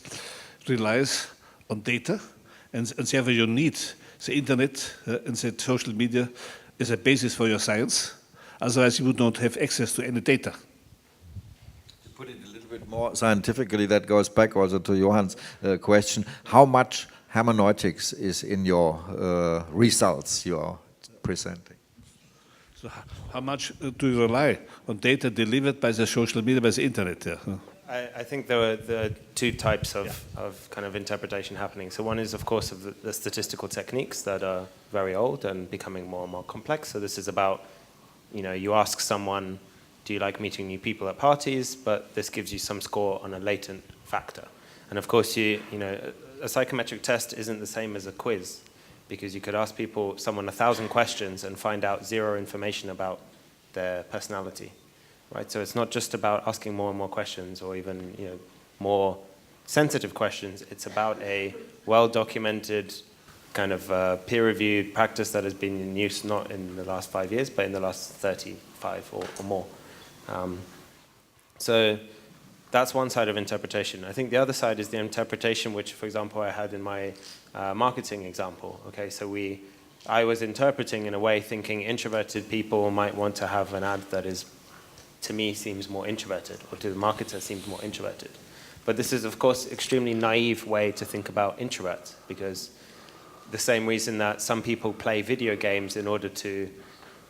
relies on data, and therefore you need the internet and the social media is a basis for your science, otherwise you would not have access to any data. To put it a little bit more scientifically, that goes back also to Johan's question, how much hermeneutics is in your results you are presenting? So how much do you rely on data delivered by the social media, by the internet? I think there are two types of kind of interpretation happening. So one is, of course, of the statistical techniques that are very old and becoming more and more complex. So this is about, you ask someone, do you like meeting new people at parties? But this gives you some score on a latent factor. And of course, a psychometric test isn't the same as a quiz, because you could ask someone 1,000 questions and find out zero information about their personality. Right, so it's not just about asking more and more questions, or even more sensitive questions. It's about a well-documented kind of peer-reviewed practice that has been in use not in the last 5 years, but in the last 35 or more. So that's one side of interpretation. I think the other side is the interpretation which, for example, I had in my marketing example. Okay, so I was interpreting in a way thinking introverted people might want to have an ad that is, to me, seems more introverted, or to the marketer seems more introverted. But this is, of course, extremely naive way to think about introverts, because the same reason that some people play video games in order to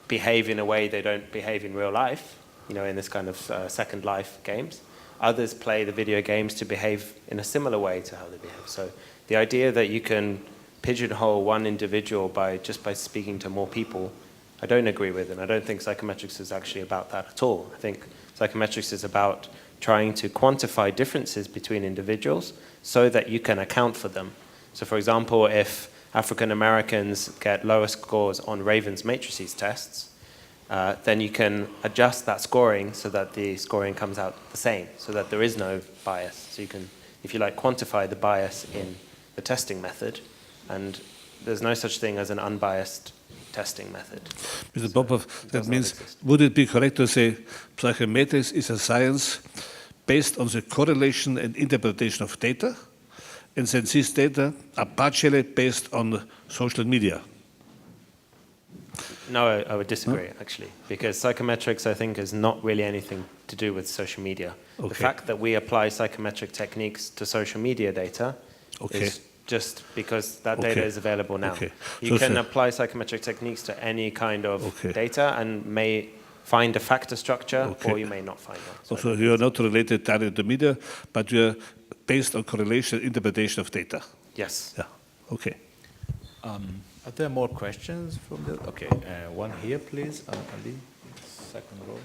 behave in a way they don't behave in real life, in this kind of Second Life games, others play the video games to behave in a similar way to how they behave. So the idea that you can pigeonhole one individual just by speaking to more people, I don't agree with, and I don't think psychometrics is actually about that at all. I think psychometrics is about trying to quantify differences between individuals so that you can account for them. So for example, if African Americans get lower scores on Raven's matrices tests, then you can adjust that scoring so that the scoring comes out the same, so that there is no bias. So you can, if you like, quantify the bias in the testing method, and there's no such thing as an unbiased testing method. Mr. Popov, that means, would it be correct to say psychometrics is a science based on the correlation and interpretation of data, and since these data are partially based on social media? No, I would disagree, actually, because psychometrics, I think, is not really anything to do with social media. Okay. The fact that we apply psychometric techniques to social media data is just because that data is available now. You can apply psychometric techniques to any kind of data and may find a factor structure, or you may not find one. So you are not related directly to media, but you are based on correlation, interpretation of data. Yes. Yeah. Okay. Are there more questions from the? Okay, one here, please. Ali, second row.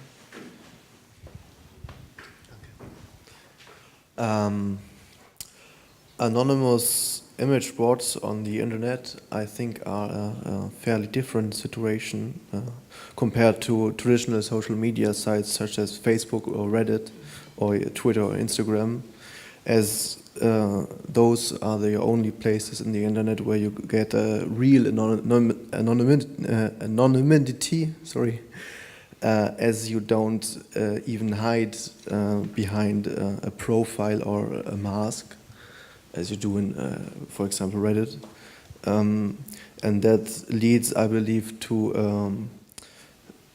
Anonymous image boards on the internet, I think, are a fairly different situation compared to traditional social media sites such as Facebook or Reddit or Twitter or Instagram, as those are the only places in the internet where you get a real anonymity. Sorry. As you don't even hide behind a profile or a mask, as you do in, for example, Reddit. And that leads, I believe, to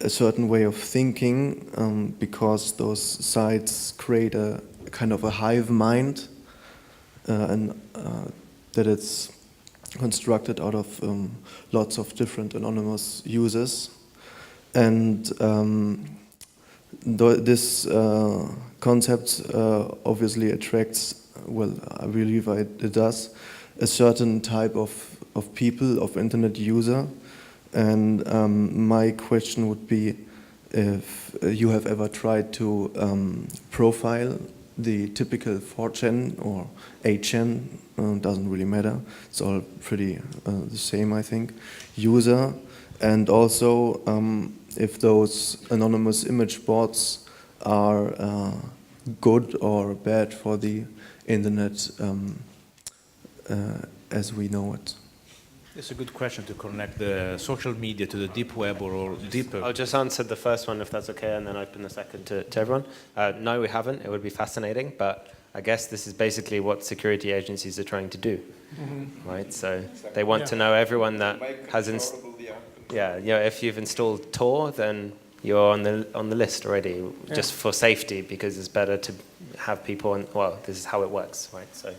a certain way of thinking, because those sites create a kind of a hive mind, and that it's constructed out of lots of different anonymous users. And this concept obviously attracts, well, I believe it does, a certain type of people, of internet user. And my question would be if you have ever tried to profile the typical 4chan or 8chan, doesn't really matter, it's all pretty the same, I think, user. And also if those anonymous image boards are good or bad for the internet as we know it. It's a good question to connect the social media to the deep web or deeper. I'll just answer the first one if that's okay, and then open the second to everyone. No, we haven't. It would be fascinating, but I guess this is basically what security agencies are trying to do, right? So they want to know everyone that has if you've installed Tor, then you're on the list already, just for safety, because it's better to have people on. Well, this is how it works, right? So.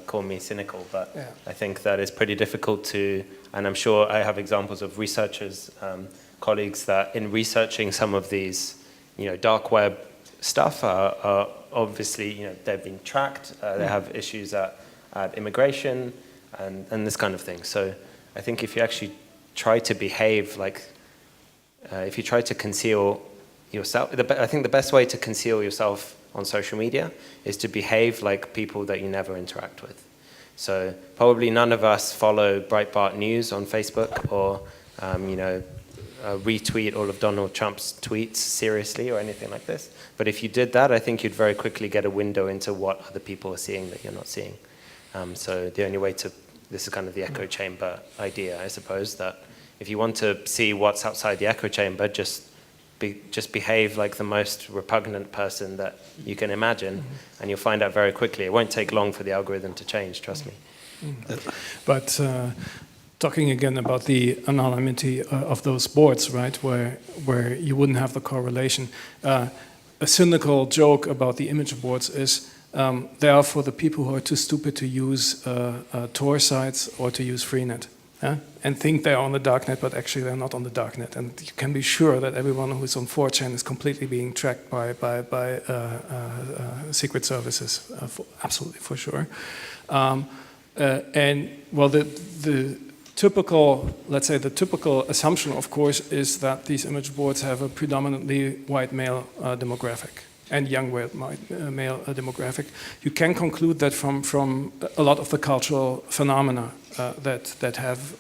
Call me cynical, but I think that is pretty difficult to, and I'm sure I have examples of researchers, colleagues that in researching some of these, dark web stuff are obviously, they're being tracked, they have issues at immigration and this kind of thing. So I think if you actually try to behave like, if you try to conceal yourself, I think the best way to conceal yourself on social media is to behave like people that you never interact with. So probably none of us follow Breitbart News on Facebook or, retweet all of Donald Trump's tweets seriously or anything like this. But if you did that, I think you'd very quickly get a window into what other people are seeing that you're not seeing. So the only way this is kind of the echo chamber idea, I suppose, that if you want to see what's outside the echo chamber, just behave like the most repugnant person that you can imagine, and you'll find out very quickly. It won't take long for the algorithm to change, trust me. But talking again about the anonymity of those boards, right, where you wouldn't have the correlation, a cynical joke about the image boards is they are for the people who are too stupid to use Tor sites or to use Freenet. And think they're on the darknet, but actually they're not on the darknet. And you can be sure that everyone who's on 4chan is completely being tracked by secret services, absolutely for sure. And well, the typical, let's say the typical assumption, of course, is that these image boards have a predominantly white male demographic and young male demographic. You can conclude that from a lot of the cultural phenomena that have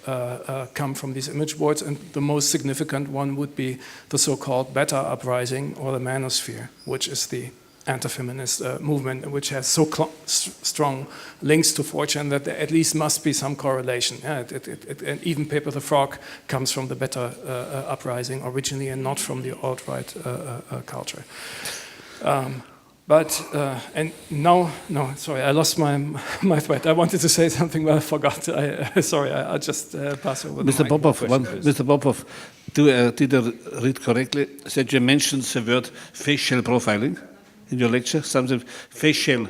come from these image boards, and the most significant one would be the so-called Beta uprising or the manosphere, which is the anti-feminist movement, which has so strong links to 4chan that there at least must be some correlation. And even Paper the Frog comes from the Beta uprising originally and not from the alt-right culture. And no, sorry, I lost my thread. I wanted to say something, but I forgot. Sorry, I'll just pass over. Mr. Popov, did I read correctly? That you mentioned the word facial profiling in your lecture? Something facial,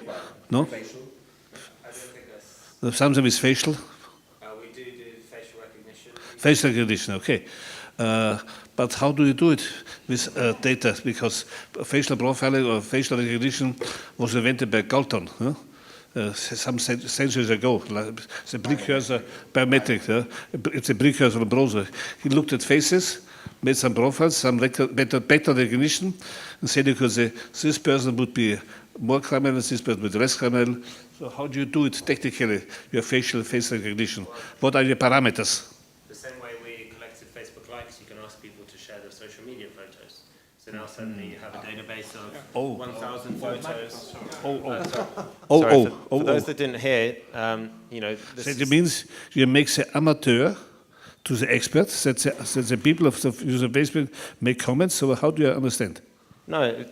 no? Facial. I don't think that's... Something is facial? We do facial recognition. Facial recognition, okay. But how do you do it with data? Because facial profiling or facial recognition was invented by Galton some centuries ago. It's a precursor, biometric. It's a precursor of browser. He looked at faces, made some profiles, some better recognition, and said you could say this person would be more criminal, this person would be less criminal. So how do you do it technically, your facial face recognition? What are your parameters? The same way we collected Facebook likes, you can ask people to share their social media photos. So now suddenly you have a database of Oh. 1,000 photos. Oh. For those that didn't hear, you know, this So is- it means you make the amateur to the experts, that the people of the user Facebook make comments. So how do you understand? No,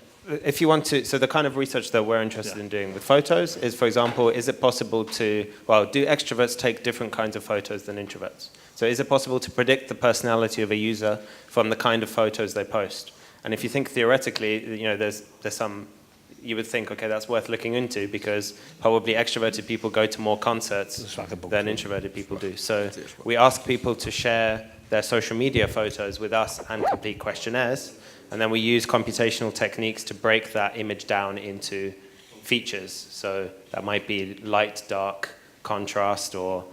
if you want to, so the kind of research that we're interested in doing with photos is, for example, is it possible to, well, do extroverts take different kinds of photos than introverts? So is it possible to predict the personality of a user from the kind of photos they post? And if you think theoretically, you know, there's some, you would think, okay, that's worth looking into because probably extroverted people go to more concerts than introverted people do. So we ask people to share their social media photos with us and complete questionnaires. And then we use computational techniques to break that image down into features. So that might be light, dark, contrast, or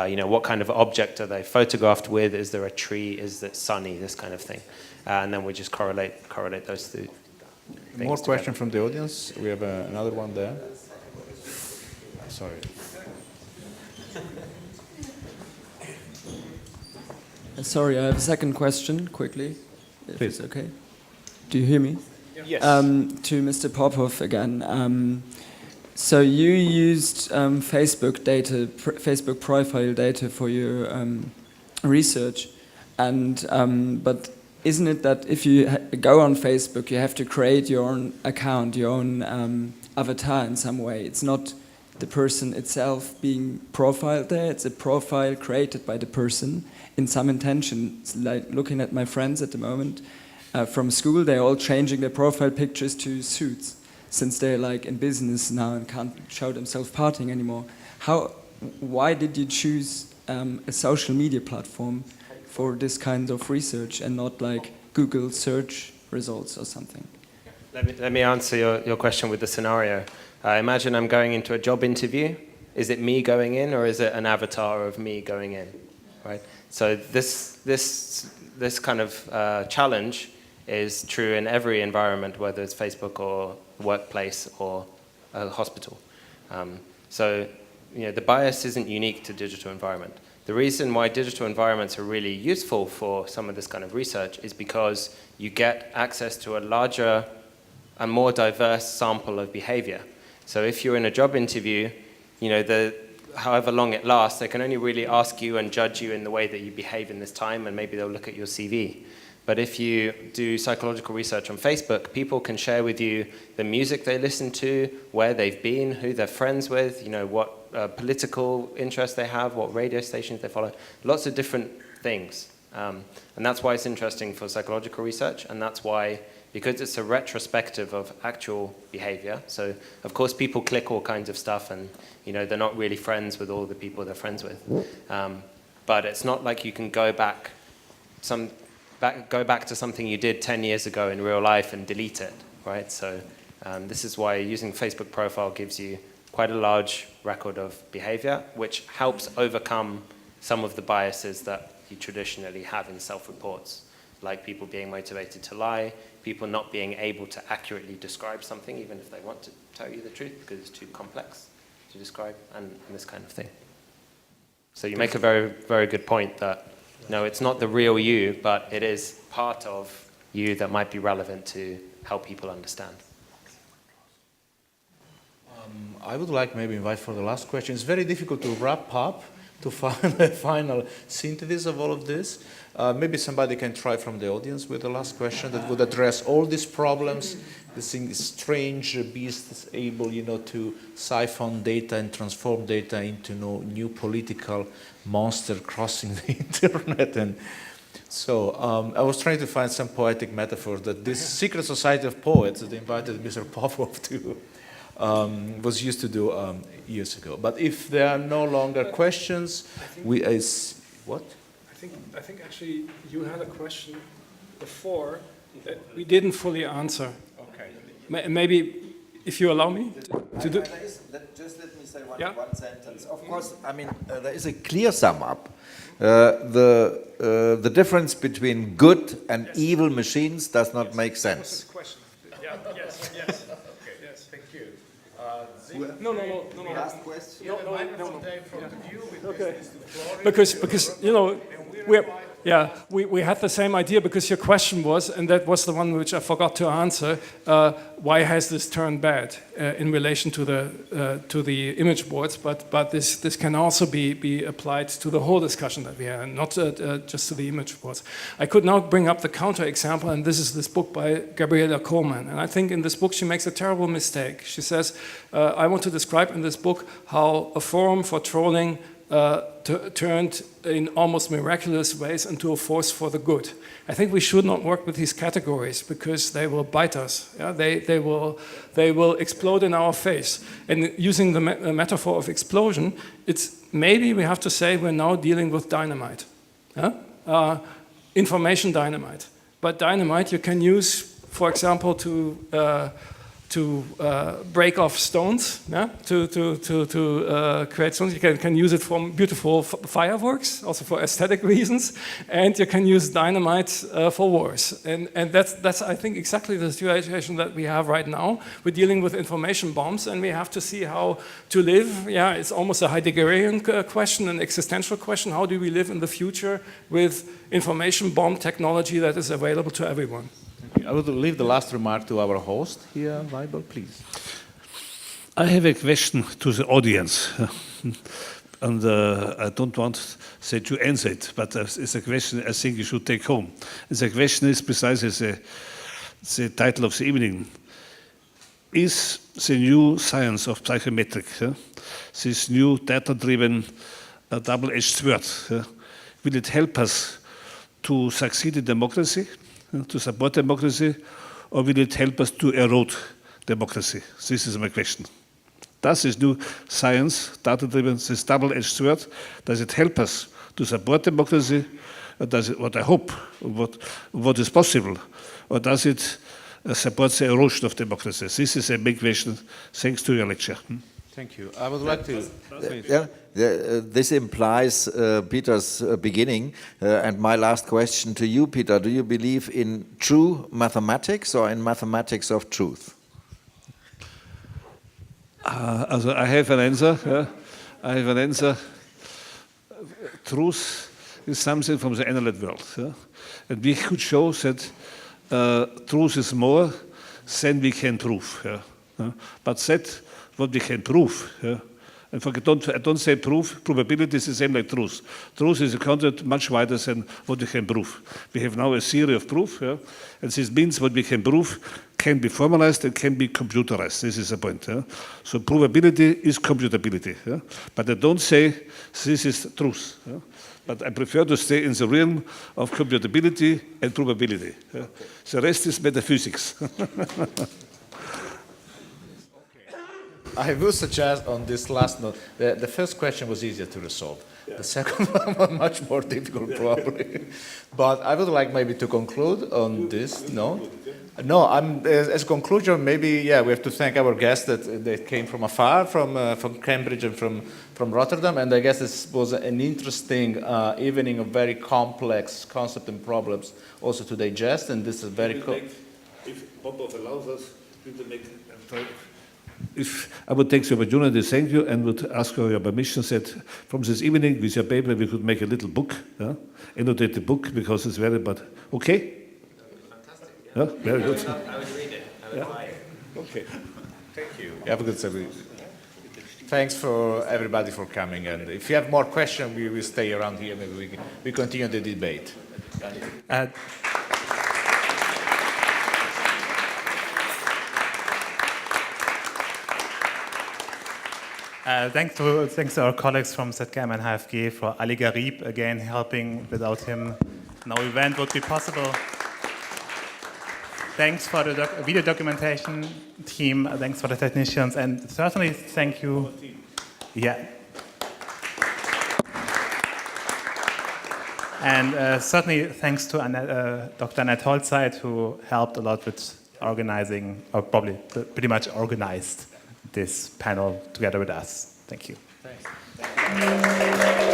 you know, what kind of object are they photographed with? Is there a tree? Is it sunny? This kind of thing. And then we just correlate those two. More question from the audience. We have another one there. Sorry. Sorry, I have a second question, quickly, if Please. it's okay. Do you hear me? Yes. To Mr. Popov again. So you used Facebook data, Facebook profile data for your research, and but isn't it that if you go on Facebook, you have to create your own account, your own avatar in some way? It's not the person itself being profiled there; it's a profile created by the person in some intention. It's like looking at my friends at the moment. From school, they're all changing their profile pictures to suits, since they're like in business now and can't show themselves partying anymore. Why did you choose a social media platform for this kind of research and not like Google search results or something? Let me answer your question with the scenario. Imagine I'm going into a job interview. Is it me going in, or is it an avatar of me going in? Right. So this kind of challenge is true in every environment, whether it's Facebook or workplace or a hospital. So, you know, the bias isn't unique to digital environment. The reason why digital environments are really useful for some of this kind of research is because you get access to a larger and more diverse sample of behavior. So if you're in a job interview, you know, however long it lasts, they can only really ask you and judge you in the way that you behave in this time, and maybe they'll look at your CV. But if you do psychological research on Facebook, people can share with you the music they listen to, where they've been, who they're friends with, you know, what political interests they have, what radio stations they follow, lots of different things. And that's why it's interesting for psychological research, and that's why, because it's a retrospective of actual behavior, so of course people click all kinds of stuff and, you know, they're not really friends with all the people they're friends with. But it's not like you can go back to something you did 10 years ago in real life and delete it, right? So this is why using Facebook profile gives you quite a large record of behavior, which helps overcome some of the biases that you traditionally have in self-reports, like people being motivated to lie, people not being able to accurately describe something, even if they want to tell you the truth, because it's too complex to describe, and this kind of thing. So you make a very, very good point that, no, it's not the real you, but it is part of you that might be relevant to help people understand. I would like maybe invite for the last question. It's very difficult to wrap up, to find a final synthesis of all of this. Maybe somebody can try from the audience with the last question that would address all these problems. This strange beast is able, you know, to siphon data and transform data into new political monster crossing the internet. And so I was trying to find some poetic metaphor that this secret society of poets that invited Mr. Popov to was used to do years ago. But if there are no longer questions, what? I think actually you had a question before that we didn't fully answer. Okay. Maybe if you allow me to do. Just let me say one Yeah? sentence. Of course, I mean, there is a clear sum up. The difference between good and evil machines does not make sense. Question. Yeah. Yes. Yes. Okay. Yes. Thank you. No. Last question. No. Okay. Because you know we're Yeah, we had the same idea because your question was, and that was the one which I forgot to answer, why has this turned bad in relation to the image boards? But this can also be applied to the whole discussion that we had, and not just to the image boards. I could now bring up the counter example, and this is this book by Gabriella Coleman. And I think in this book she makes a terrible mistake. She says, I want to describe in this book how a forum for trolling turned in almost miraculous ways into a force for the good. I think we should not work with these categories because they will bite us. Yeah? They will explode in our face. And using the metaphor of explosion, it's maybe we have to say we're now dealing with dynamite, yeah? Information dynamite. But dynamite you can use, for example, to break off stones, yeah? to create stones. You can use it for beautiful fireworks, also for aesthetic reasons, and you can use dynamite for wars. And that's, I think, exactly the situation that we have right now. We're dealing with information bombs, and we have to see how to live. Yeah, it's almost a Heideggerian question, an existential question. How do we live in the future with information bomb technology that is available to everyone? I would leave the last remark to our host here, Weibel, please. I have a question to the audience, and I don't want say to answer it, but it's a question I think you should take home. The question is precisely the title of the evening. Is the new science of psychometric, this new data-driven double-edged sword, will it help us to succeed in democracy? To support democracy, or will it help us to erode democracy? This is my question. Does this new science, data-driven, this double-edged sword, does it help us to support democracy? Or does it, what I hope, what is possible, or does it support the erosion of democracy? This is a big question. Thanks to your lecture. Thank you. I would like to... This implies Peter's beginning, and my last question to you, Peter, do you believe in true mathematics or in mathematics of truth? Also I have an answer. Yeah. I have an answer. Truth is something from the analytic world. Yeah. And we could show that truth is more than we can prove. Yeah. Yeah. But that what we can prove. Yeah. And I don't say proof. Probability is the same like truth. Truth is a concept much wider than what we can prove. We have now a theory of proof, yeah? And this means what we can prove can be formalized and can be computerized. This is the point. Yeah? So probability is computability. Yeah? But I don't say this is truth. Yeah? But I prefer to stay in the realm of computability and probability. Yeah? The rest is metaphysics. I will suggest on this last note, the first question was easier to resolve. Yeah. The second one was much more difficult, probably. But I would like maybe to conclude on this note. No, as a conclusion, maybe, yeah, we have to thank our guests that they came from afar, from Cambridge and from Rotterdam. And I guess this was an interesting evening of very complex concepts and problems also to digest. And this is very... If Popov allows us, we will make... If I would take the opportunity to thank you and would ask for your permission that from this evening with your paper we could make a little book, annotate the book because it's very, but okay? Fantastic. Yeah, very good. I would read it. I would buy it. Okay. Thank you. Have a good day. Thanks for everybody for coming. And if you have more questions, we will stay around here. Maybe we continue the debate. Thanks to our colleagues from ZKM and HFG, for Ali Garib, again, helping. Without him, no event would be possible. Thanks for the video documentation team, thanks for the technicians, and certainly thank you. Yeah. And certainly thanks to Dr. Annette Holzeit, who helped a lot with organizing, or probably pretty much organized this panel together with us. Thank you. Thanks.